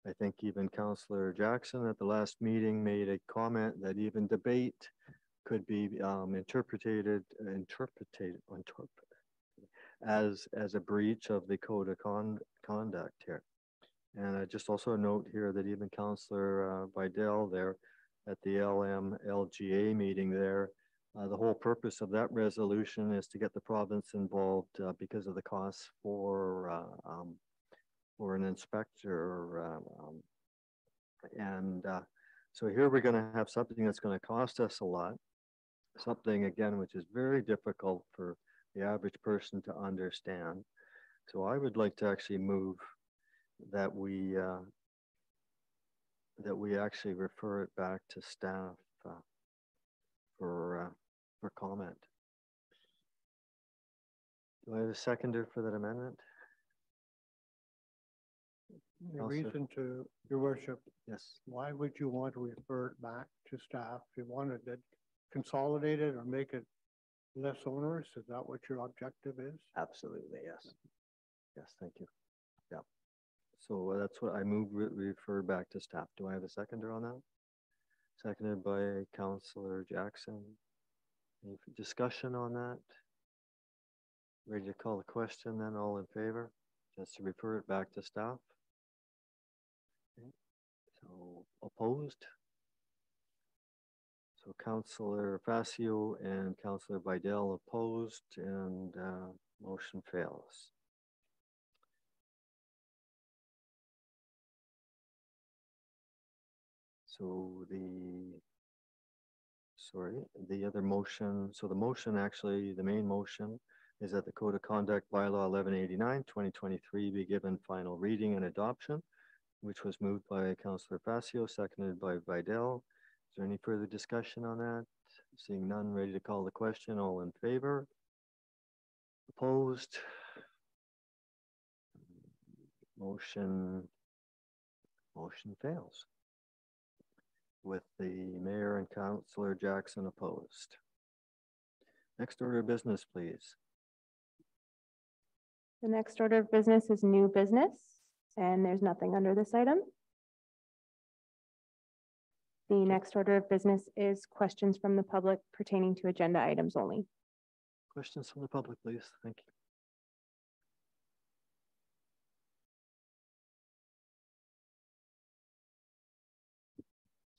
I think even Councillor Jackson at the last meeting made a comment that even debate could be interpreted as a breach of the code of conduct here. And I just also note here that even Councillor Vidal there at the LMLGA meeting there, the whole purpose of that resolution is to get the province involved because of the costs for an inspector. So here we're going to have something that's going to cost us a lot, something again which is very difficult for the average person to understand. So I would like to actually move that we actually refer it back to staff for comment. Do I have a seconder for that amendment? The reason to, Your Worship. Yes. Why would you want to refer it back to staff? If you wanted it consolidated or make it less onerous, is that what your objective is? Absolutely, yes. Yes, thank you. Yeah. So that's what I move, refer back to staff. Do I have a seconder on that? Seconded by Councillor Jackson. Any discussion on that? Ready to call the question then, all in favor? Just to refer it back to staff. Okay. So opposed? So Councillor Facio and Councillor Vidal opposed, and motion fails. So the other motion, so the motion actually, the main motion is that the Code of Conduct Bylaw 1189/2023 be given final reading and adoption, which was moved by Councillor Facio, seconded by Vidal. Is there any further discussion on that? Seeing none, ready to call the question. All in favor? Opposed? Motion fails. With the mayor and Councillor Jackson opposed. Next order of business, please. The next order of business is new business, and there's nothing under this item. The next order of business is questions from the public pertaining to agenda items only. Questions from the public, please. Thank you.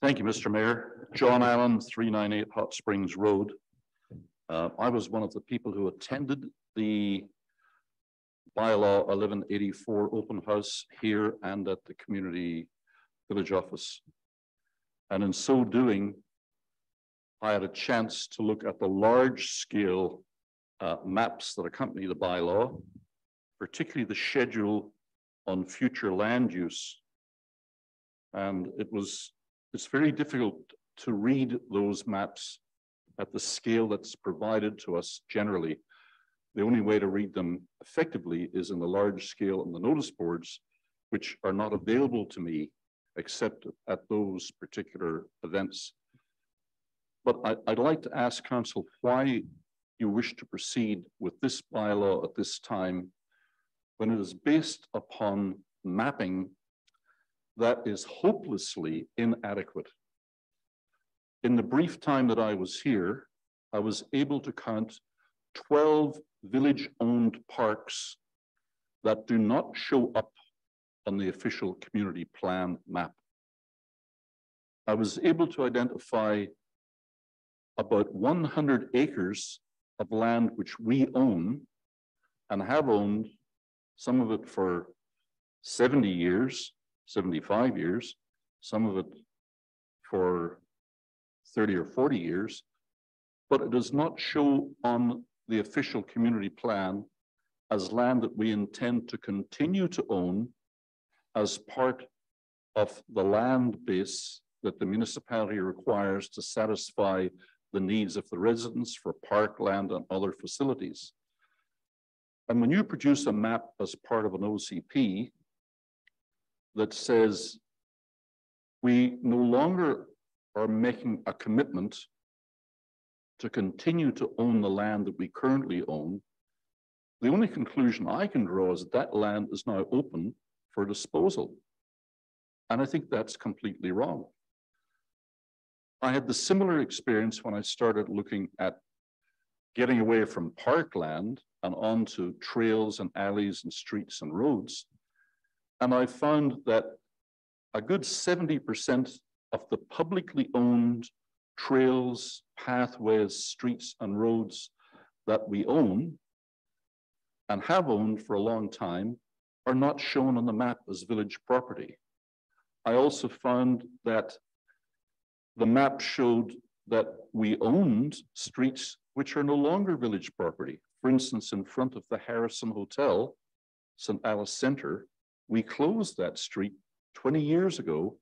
Thank you, Mr. Mayor. John Allen, 398 Hot Springs Road. I was one of the people who attended the bylaw 1184 open house here and at the community village office. And in so doing, I had a chance to look at the large scale maps that accompany the bylaw, particularly the schedule on future land use. And it's very difficult to read those maps at the scale that's provided to us generally. The only way to read them effectively is in the large scale on the notice boards, which are not available to me except at those particular events. But I'd like to ask Council why you wish to proceed with this bylaw at this time when it is based upon mapping that is hopelessly inadequate. In the brief time that I was here, I was able to count 12 village-owned parks that do not show up on the official community plan map. I was able to identify about 100 acres of land which we own and have owned, some of it for 70 years, 75 years, some of it for 30 or 40 years, but it does not show on the official community plan as land that we intend to continue to own as part of the land base that the municipality requires to satisfy the needs of the residents for parkland and other facilities. And when you produce a map as part of an OCP that says we no longer are making a commitment to continue to own the land that we currently own, the only conclusion I can draw is that that land is now open for disposal. And I think that's completely wrong. I had the similar experience when I started looking at getting away from parkland and onto trails and alleys and streets and roads. And I found that a good 70% of the publicly owned trails, pathways, streets, and roads that we own and have owned for a long time are not shown on the map as village property. I also found that the map showed that we owned streets which are no longer village property. For instance, in front of the Harrison Hotel, St. Alice Center, we closed that street 20 years ago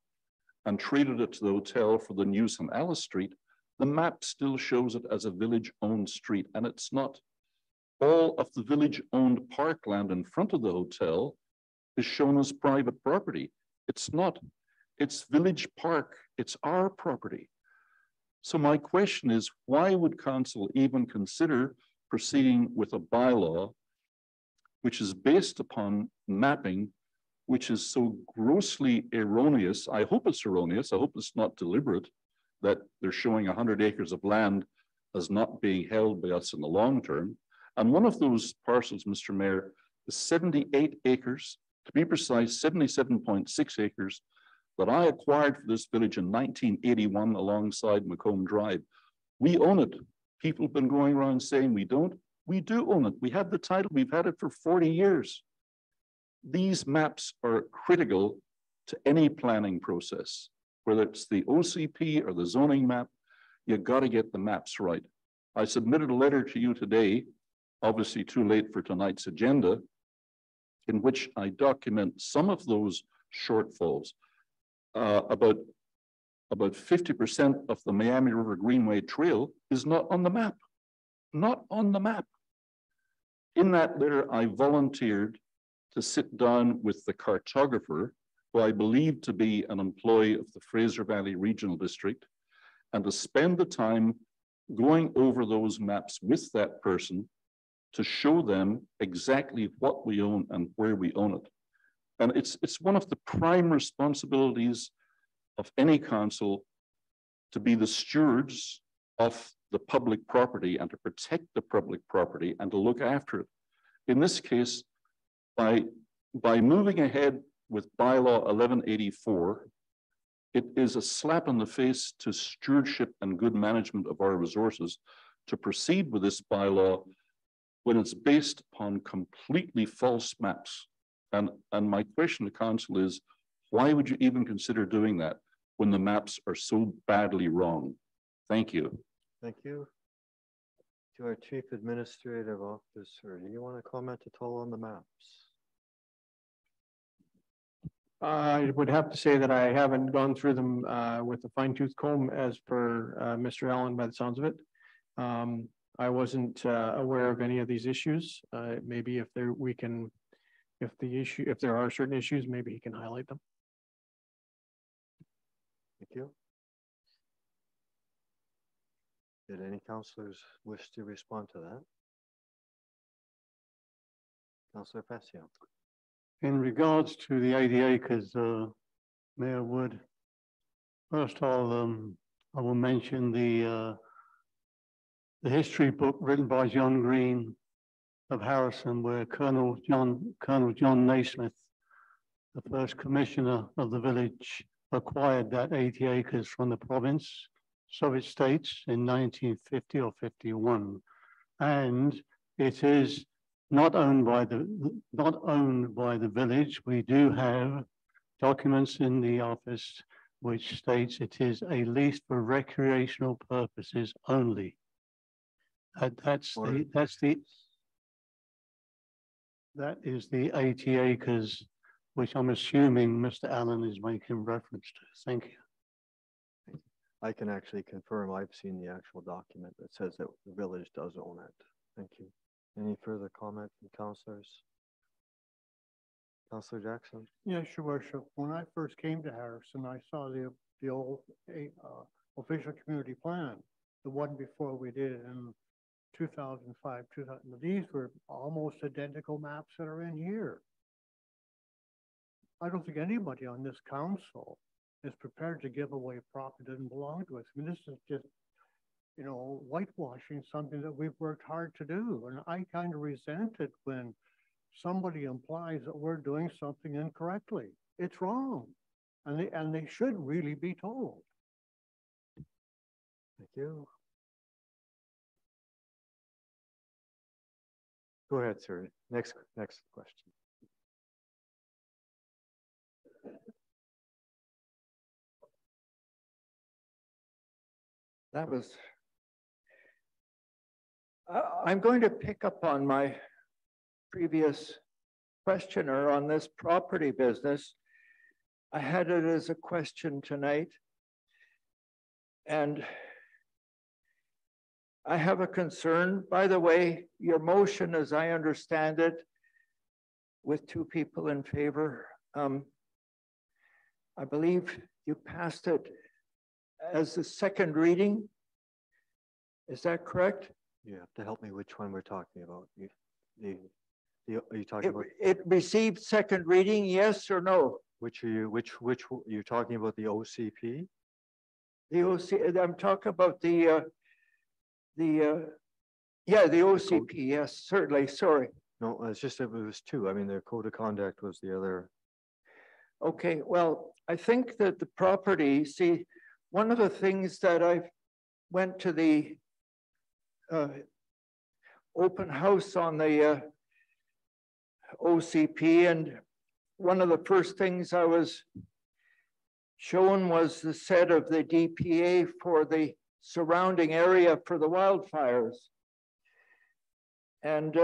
and traded it to the hotel for the new St. Alice Street. The map still shows it as a village-owned street, and it's not. All of the village-owned parkland in front of the hotel is shown as private property. It's not. It's village park. It's our property. So my question is, why would council even consider proceeding with a bylaw which is based upon mapping, which is so grossly erroneous? I hope it's erroneous. I hope it's not deliberate, that they're showing 100 acres of land as not being held by us in the long term. And one of those parcels, Mr. Mayor, is 78 acres, to be precise, 77.6 acres, that I acquired for this village in 1981 alongside Macomb Drive. We own it. People have been going around saying we don't. We do own it. We have the title. We've had it for 40 years. These maps are critical to any planning process, whether it's the OCP or the zoning map. You've got to get the maps right. I submitted a letter to you today, obviously too late for tonight's agenda, in which I document some of those shortfalls. About 50% of the Miami River Greenway Trail is not on the map. Not on the map. in that letter, I volunteered to sit down with the cartographer, who I believe to be an employee of the Fraser Valley Regional District, and to spend the time going over those maps with that person to show them exactly what we own and where we own it. And it's one of the prime responsibilities of any council to be the stewards of the public property and to protect the public property and to look after it. In this case, by moving ahead with bylaw 1184, it is a slap in the face to stewardship and good management of our resources to proceed with this bylaw when it's based upon completely false maps. And my question to council is, why would you even consider doing that when the maps are so badly wrong? Thank you. Thank you. To our Chief Administrative Officer, do you want to comment at all on the maps? I would have to say that I haven't gone through them with a fine tooth comb as per Mr. Allen by the sounds of it. I wasn't aware of any of these issues. Maybe if there are certain issues, maybe he can highlight them. Thank you. Did any councillors wish to respond to that? Councillor Passion. In regards to the 80 acres, Mayor Wood, first I will mention the history book written by John Green of Harrison, where Colonel John Naismith, the first commissioner of the village, acquired that 80 acres from the province, Soviet states, in 1950 or 51, and it is not owned by the village. We do have documents in the office which states it is a lease for recreational purposes only. That is the 80 acres, which I'm assuming Mr. Allen is making reference to. Thank you. I can actually confirm I've seen the actual document that says that the village does own it. Thank you. Any further comment from councillors? Councillor Jackson? Yes, Your Worship. When I first came to Harrison, I saw the old official community plan, the one before we did it in 2005, 2000. These were almost identical maps that are in here. I don't think anybody on this council is prepared to give away property that doesn't belong to us. I mean, this is just, you know, whitewashing something that we've worked hard to do. And I kind of resent it when somebody implies that we're doing something incorrectly. It's wrong. And they should really be told. Thank you. Go ahead, sir. Next question. That was, I'm going to pick up on my previous questioner on this property business. I had it as a question tonight. And I have a concern. By the way, your motion, as I understand it, with 2 people in favor, I believe you passed it as the second reading. Is that correct? You have to help me which one we're talking about. Are you talking about? It received second reading, yes or no? Which are you, which you're talking about, the OCP? The OC, I'm talking about the OCP, yes, certainly, sorry. No, it's just, it was 2. I mean, the code of conduct was the other. Okay, well, I think that the property, see, one of the things that I went to the open house on the OCP, and one of the first things I was shown was the set of the DPA for the surrounding area for the wildfires. And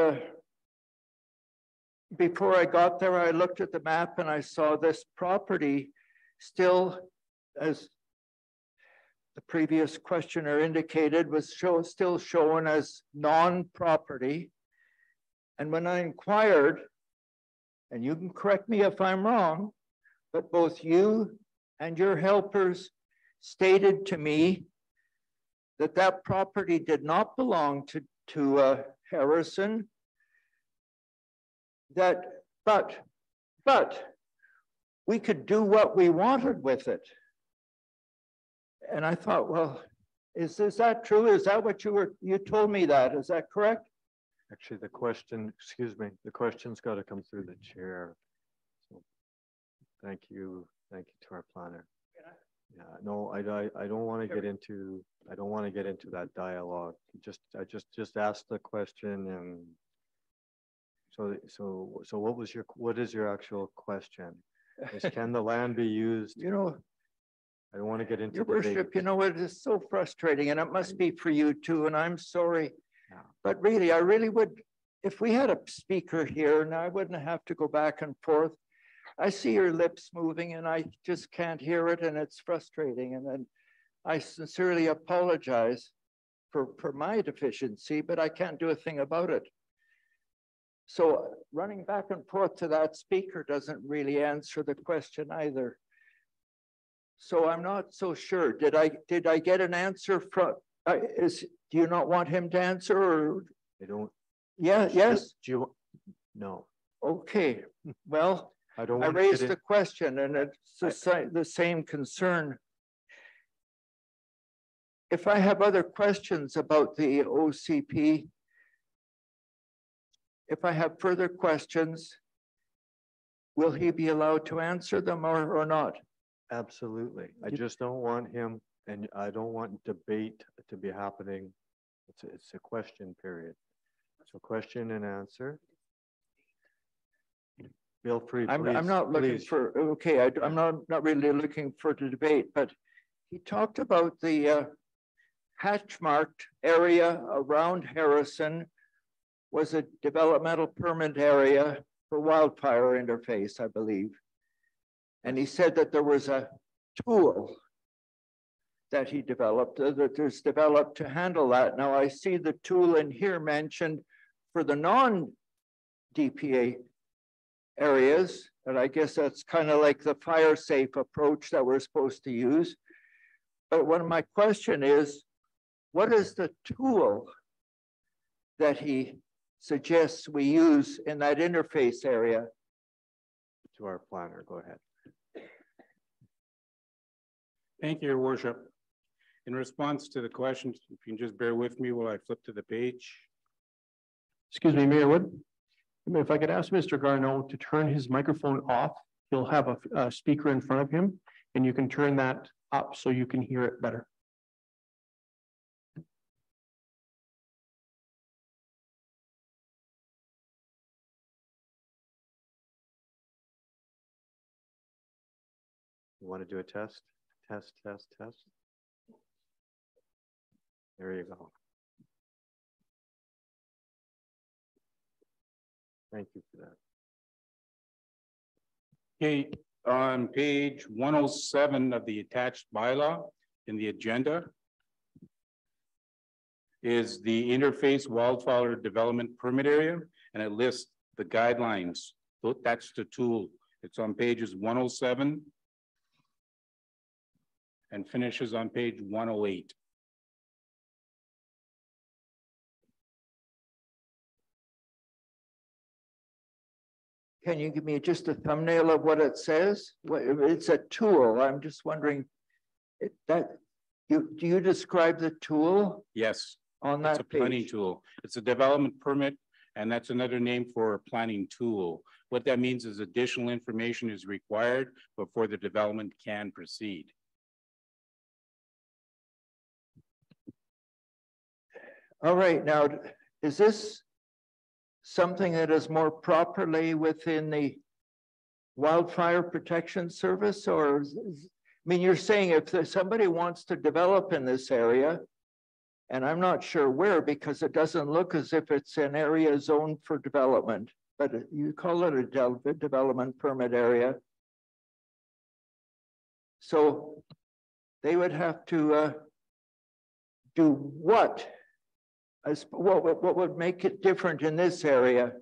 before I got there, I looked at the map and I saw this property still, as the previous questioner indicated, was still shown as non-property. And when I inquired, and you can correct me if I'm wrong, but both you and your helpers stated to me that that property did not belong to Harrison, but we could do what we wanted with it. And I thought, well, is that true? Is that what you told me that? Is that correct? Actually, the question, excuse me, the question's got to come through the chair. So, thank you to our planner. Yeah, no, I don't want to get into, that dialogue. I just asked the question, and so what is your actual question? Can the land be used? You know, I don't want to get into Your debate. Worship, you know, it is so frustrating, and it must be for you too, and I'm sorry. Yeah. But really, I really would, if we had a speaker here, and I wouldn't have to go back and forth. I see your lips moving and I just can't hear it, and it's frustrating. And then I sincerely apologize for my deficiency, but I can't do a thing about it. So running back and forth to that speaker doesn't really answer the question either. So I'm not so sure. Did I get an answer from, do you not want him to answer, or? I don't. Yeah, yes? Do you? No. Okay, well, I don't I want raised the question, and it's the same concern. If I have other questions about the OCP, if I have further questions, will he be allowed to answer them or not? Absolutely. I just don't want him, and I don't want debate to be happening. It's a question period. So question and answer. Feel free, I'm not looking for, okay, I'm not really looking for the debate, but he talked about the hatch marked area around Harrison was a developmental permit area for wildfire interface, I believe. And he said that there was a tool that he developed, that there's developed to handle that. Now I see the tool in here mentioned for the non-DPA areas, and I guess that's kind of like the fire safe approach that we're supposed to use. But one of my question is, what is the tool that he suggests we use in that interface area? To our planner, go ahead. Thank you, Your Worship. In response to the question, if you can just bear with me while I flip to the page. Excuse me, Mayor Wood. If I could ask Mr. Garneau to turn his microphone off, he'll have a speaker in front of him, and you can turn that up so you can hear it better. You want to do a test? Test. There you go. Thank you for that. Okay, on page 107 of the attached bylaw in the agenda is the interface wildfire development permit area, and it lists the guidelines. So that's the tool. It's on pages 107 and finishes on page 108. Can you give me just a thumbnail of what it says? It's a tool. I'm just wondering, do you describe the tool? Yes. On that it's a planning tool. It's a development permit, and that's another name for a planning tool. What that means is additional information is required before the development can proceed. All right, now, is this something that is more properly within the Wildfire Protection Service? Or, I mean, you're saying if somebody wants to develop in this area, and I'm not sure where, because it doesn't look as if it's an area zoned for development, but you call it a development permit area. So they would have to do what What would make it different in this area?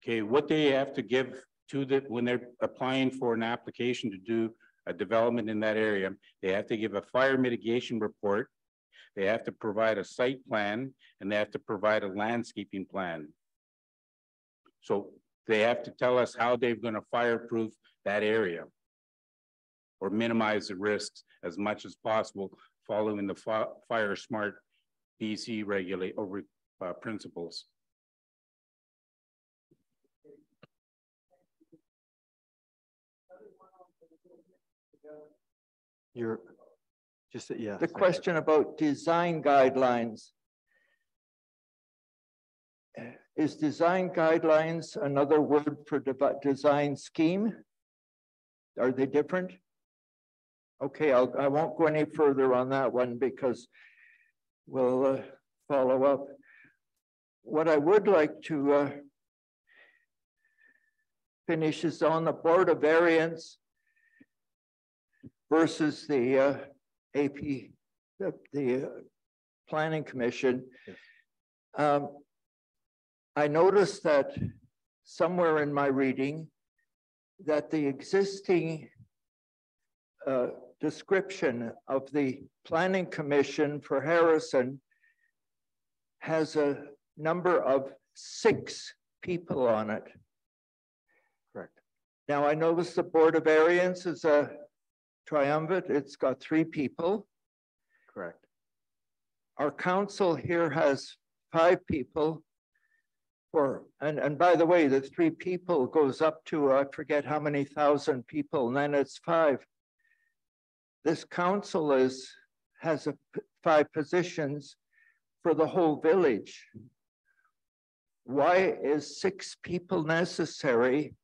Okay, what they have to give to when they're applying for an application to do a development in that area, they have to give a fire mitigation report. They have to provide a site plan and they have to provide a landscaping plan. So they have to tell us how they're going to fireproof that area or minimize the risks as much as possible following the Fire Smart BC principles. You're just, yeah. The question about design guidelines. Is design guidelines another word for design scheme? Are they different? Okay, I won't go any further on that one because we'll follow up. What I would like to finish is on the Board of Variance versus the AP, the Planning Commission. I noticed that somewhere in my reading that the existing description of the Planning Commission for Harrison has a number of 6 people on it. Correct. Now I noticed the Board of Variance is a triumvirate. It's got 3 people. Correct. Our council here has 5 people. And by the way, the 3 people goes up to, I forget how many thousand people, and then it's 5. This council has 5 positions for the whole village. Why is 6 people necessary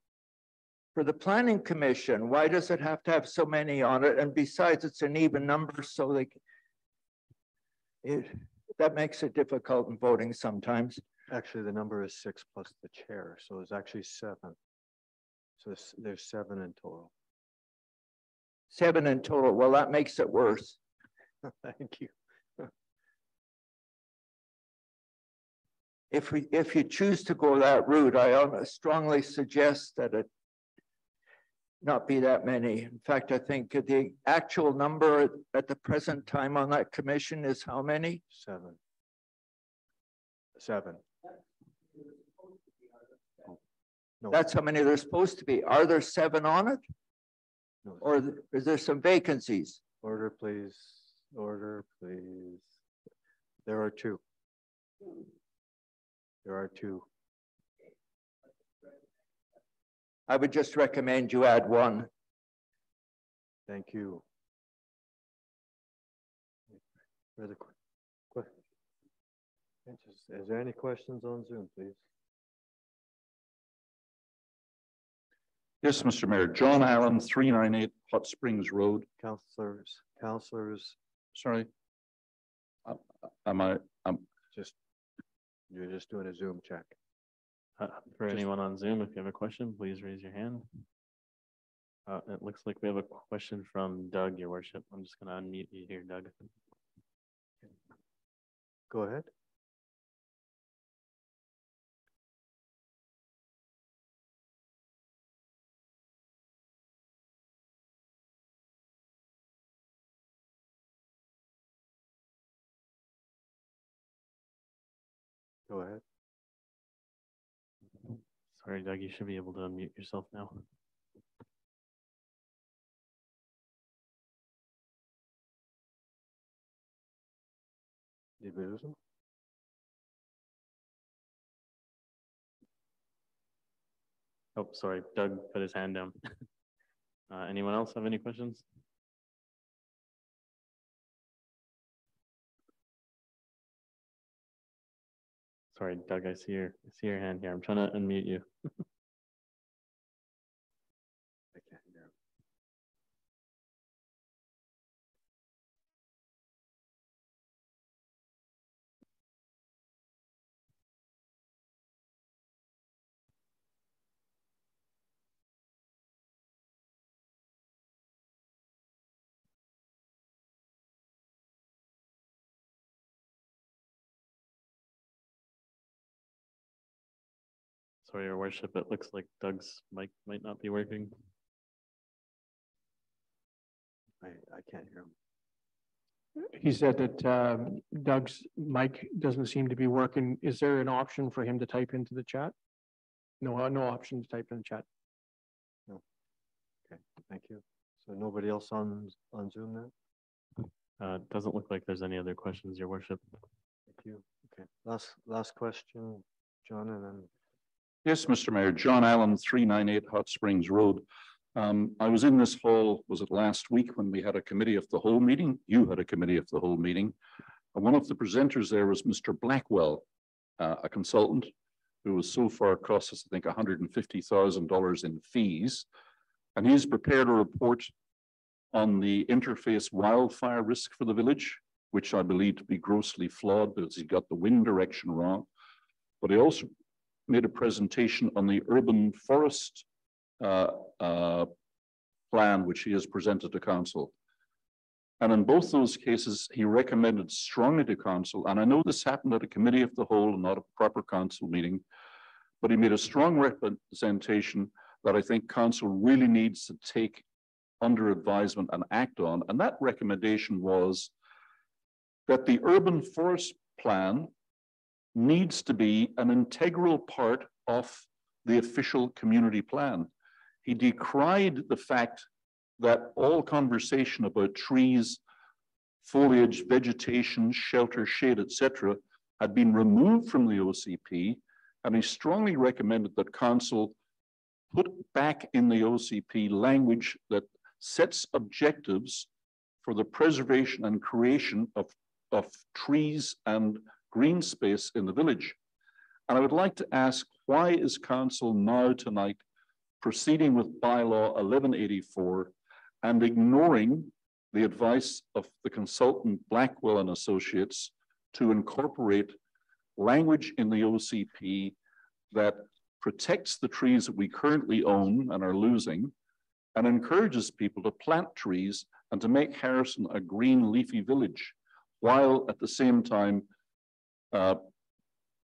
for the Planning Commission? Why does it have to have so many on it? And besides, it's an even number, so that makes it difficult in voting sometimes. Actually, the number is 6 plus the chair, so it's actually 7. So there's 7 in total. 7 in total. Well, that makes it worse. Thank you. If you choose to go that route, I strongly suggest that it not be that many. In fact, I think the actual number at the present time on that commission is how many? 7. 7. No. That's how many there's supposed to be. Are there 7 on it? No. Or is there some vacancies? Order, please. Order, please. There are 2. There are 2. I would just recommend you add 1. Thank you. Further questions? Is there any questions on Zoom, please? Yes, Mr. Mayor. John Allen, 398 Hot Springs Road. Councillors. Sorry. You're just doing a Zoom check. For anyone on Zoom, if you have a question, please raise your hand. It looks like we have a question from Doug, Your Worship. I'm just going to unmute you here, Doug. Go ahead. Go ahead. Sorry, Doug, you should be able to unmute yourself now. Did we lose him? Oh, sorry, Doug put his hand down. Anyone else have any questions? Sorry, Doug, I see your hand here. I'm trying to unmute you. Sorry, Your Worship, it looks like Doug's mic might not be working. I can't hear him. He said that Doug's mic doesn't seem to be working. Is there an option for him to type into the chat? No, no option to type in the chat. No. Okay, thank you. So nobody else on Zoom now? Doesn't look like there's any other questions, Your Worship. Thank you. Okay, last question, John, and then. Yes, Mr. Mayor, John Allen, 398 Hot Springs Road. I was in this hall, was it last week when we had a committee of the whole meeting? You had a committee of the whole meeting. And one of the presenters there was Mr. Blackwell, a consultant who was so far cost us, I think, $150,000 in fees. And he's prepared a report on the interface wildfire risk for the village, which I believe to be grossly flawed because he got the wind direction wrong. But he also made a presentation on the urban forest plan, which he has presented to council. And in both those cases, he recommended strongly to council, and I know this happened at a committee of the whole and not a proper council meeting, but he made a strong representation that I think council really needs to take under advisement and act on. And that recommendation was that the urban forest plan needs to be an integral part of the official community plan. He decried the fact that all conversation about trees, foliage, vegetation, shelter, shade, etc., had been removed from the OCP, and he strongly recommended that council put back in the OCP language that sets objectives for the preservation and creation of trees and green space in the village. And I would like to ask, why is council now tonight proceeding with bylaw 1184 and ignoring the advice of the consultant Blackwell and Associates to incorporate language in the OCP that protects the trees that we currently own and are losing and encourages people to plant trees and to make Harrison a green leafy village, while at the same time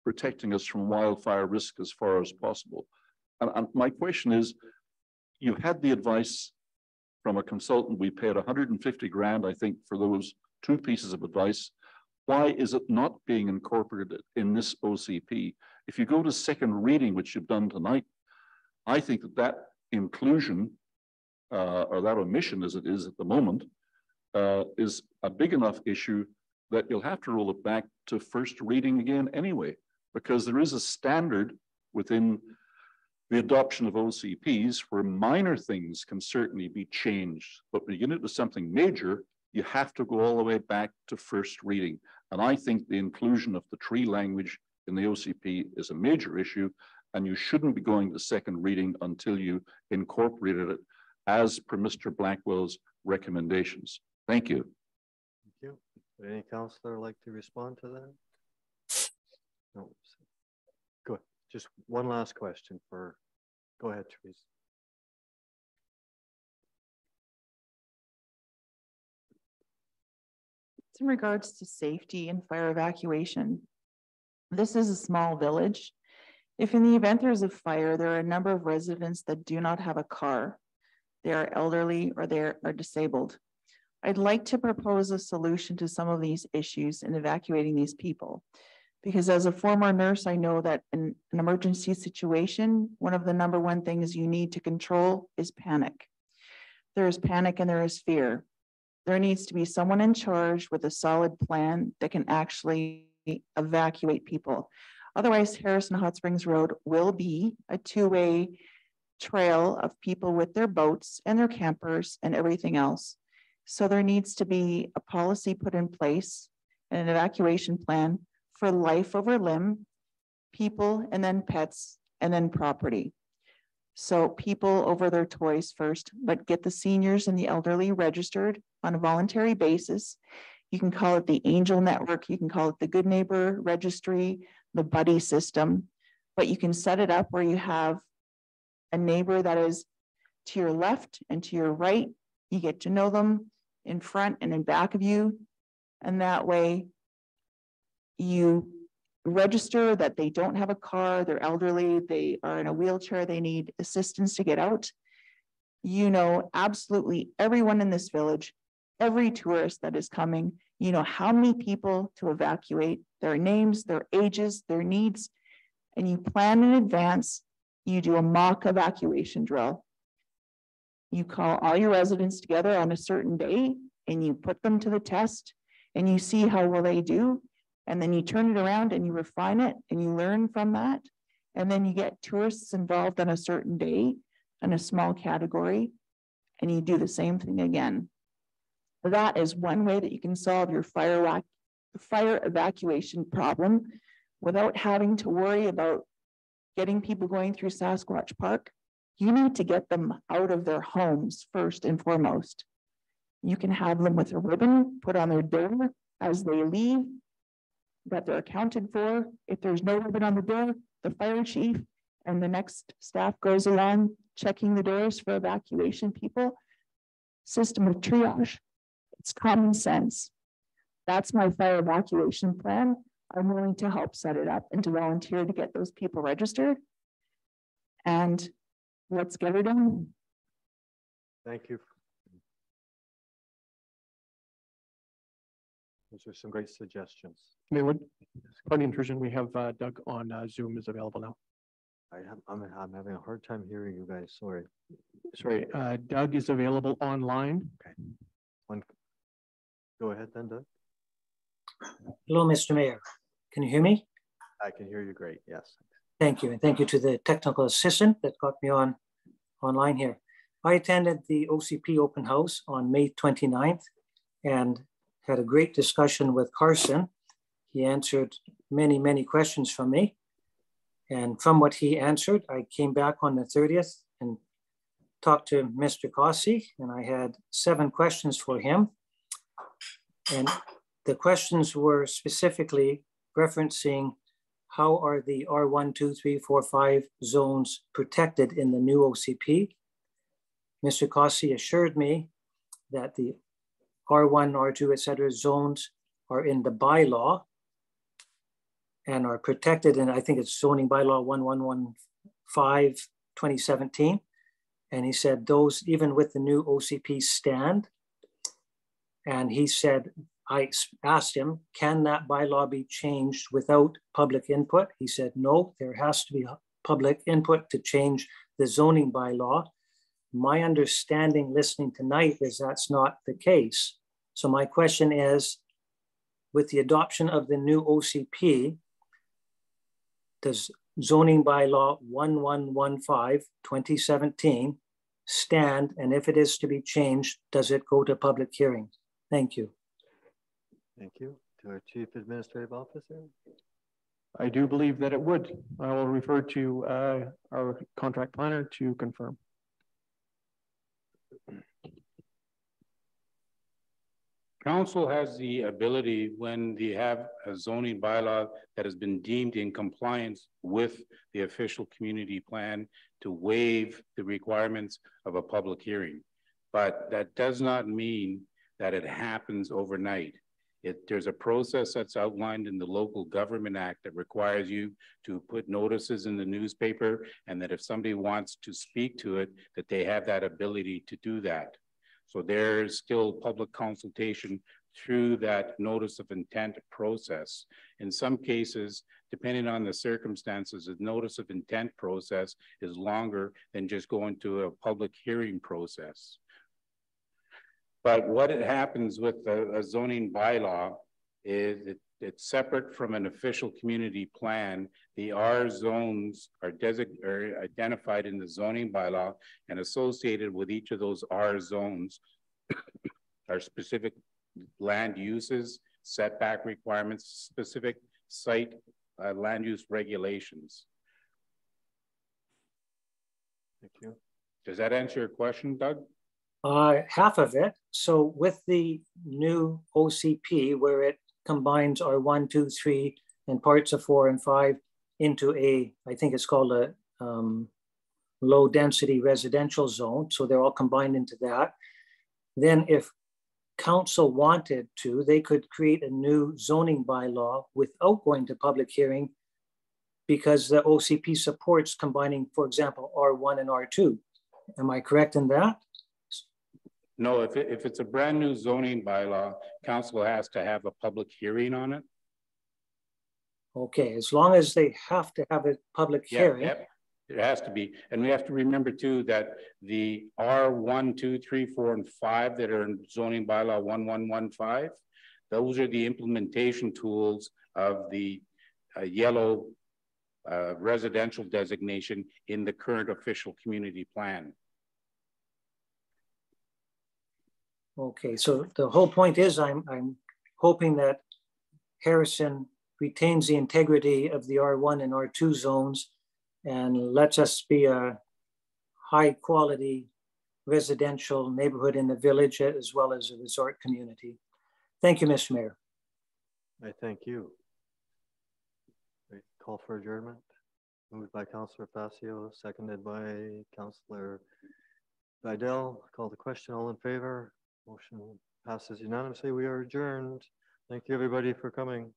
protecting us from wildfire risk as far as possible. And my question is, you had the advice from a consultant. We paid 150 grand, I think, for those two pieces of advice. Why is it not being incorporated in this OCP? If you go to second reading, which you've done tonight, I think that that inclusion or that omission, as it is at the moment, is a big enough issue that you'll have to roll it back to first reading again anyway, because there is a standard within the adoption of OCPs where minor things can certainly be changed, but when you get into something major, you have to go all the way back to first reading. And I think the inclusion of the tree language in the OCP is a major issue, and you shouldn't be going to second reading until you incorporated it as per Mr. Blackwell's recommendations. Thank you. Thank you. Would any councillor like to respond to that? No. Good. Just one last question for, go ahead, Therese. In regards to safety and fire evacuation, this is a small village. If in the event there's a fire, there are a number of residents that do not have a car. They are elderly or they are disabled. I'd like to propose a solution to some of these issues in evacuating these people. Because as a former nurse, I know that in an emergency situation, one of the number one things you need to control is panic. There is panic and there is fear. There needs to be someone in charge with a solid plan that can actually evacuate people. Otherwise, Harrison Hot Springs Road will be a two-way trail of people with their boats and their campers and everything else. So there needs to be a policy put in place and an evacuation plan for life over limb, people, and then pets, and then property. So people over their toys first, but get the seniors and the elderly registered on a voluntary basis. You can call it the Angel Network, you can call it the Good Neighbor Registry, the Buddy System, but you can set it up where you have a neighbor that is to your left and to your right. You get to know them in front and in back of you, and that way you register that they don't have a car, they're elderly, they are in a wheelchair, they need assistance to get out. You know, absolutely everyone in this village, every tourist that is coming, you know how many people to evacuate, their names, their ages, their needs, and you plan in advance. You do a mock evacuation drill. You call all your residents together on a certain day and you put them to the test and you see how well they do. And then you turn it around and you refine it and you learn from that. And then you get tourists involved on a certain day in a small category and you do the same thing again. That is one way that you can solve your fire evacuation problem without having to worry about getting people going through Sasquatch Park. You need to get them out of their homes first and foremost. You can have them with a ribbon put on their door as they leave, that they're accounted for. If there's no ribbon on the door, the fire chief and the next staff goes along checking the doors for evacuation people. System of triage. It's common sense. That's my fire evacuation plan. I'm willing to help set it up and to volunteer to get those people registered. And let's get it done. Thank you. Those are some great suggestions. Maywood, pardon the intrusion. We have Doug on Zoom is available now. I'm having a hard time hearing you guys. Sorry. Sorry, Doug is available online. Okay. Go ahead then, Doug. Hello, Mr. Mayor. Can you hear me? I can hear you great. Yes. Thank you. And thank you to the technical assistant that got me online here. I attended the OCP open house on May 29th and had a great discussion with Carson. He answered many, many questions from me. And from what he answered, I came back on the 30th and talked to Mr. Cossey, and I had 7 questions for him. And the questions were specifically referencing how are the R1, 2, 3, 4, 5 zones protected in the new OCP. Mr. Cossey assured me that the R1, R2, et cetera, zones are in the bylaw and are protected in, I think it's zoning bylaw 1115, 2017. And he said those, even with the new OCP stand. And he said, I asked him, can that bylaw be changed without public input? He said, no, there has to be public input to change the zoning bylaw. My understanding listening tonight is that's not the case. So my question is, with the adoption of the new OCP, does zoning bylaw 1115, 2017 stand? And if it is to be changed, does it go to public hearing? Thank you. Thank you. To our Chief Administrative Officer. I do believe that it would. I will refer to our contract planner to confirm. Council has the ability, when they have a zoning bylaw that has been deemed in compliance with the official community plan, to waive the requirements of a public hearing. But that does not mean that it happens overnight. There's a process that's outlined in the Local Government Act that requires you to put notices in the newspaper, and that if somebody wants to speak to it, that they have that ability to do that. So there's still public consultation through that notice of intent process. In some cases, depending on the circumstances, the notice of intent process is longer than just going to a public hearing process. But what happens with a zoning bylaw is it's separate from an official community plan. The R zones are identified in the zoning bylaw, and associated with each of those R zones are specific land uses, setback requirements, specific site land use regulations. Thank you. Does that answer your question, Doug? Half of it. So with the new OCP, where it combines our 1, 2, 3 and parts of 4 and 5 into a, I think it's called a low density residential zone. So they're all combined into that. Then if council wanted to, they could create a new zoning bylaw without going to public hearing because the OCP supports combining, for example, R1 and R2. Am I correct in that? No, if it's a brand new zoning bylaw, council has to have a public hearing on it. Okay, as long as they have to have a public hearing. Yep. It has to be. And we have to remember too, that the R1, 2, 3, 4, and 5 that are in zoning bylaw 1115, those are the implementation tools of the yellow residential designation in the current official community plan. Okay, so the whole point is I'm hoping that Harrison retains the integrity of the R1 and R2 zones and lets us be a high quality residential neighborhood in the village as well as a resort community. Thank you, Mr. Mayor. I thank you. Great. Call for adjournment. Moved by Councillor Facio, seconded by Councillor Vidal. Call the question. All in favor? Motion passes unanimously. We are adjourned. Thank you, everybody, for coming.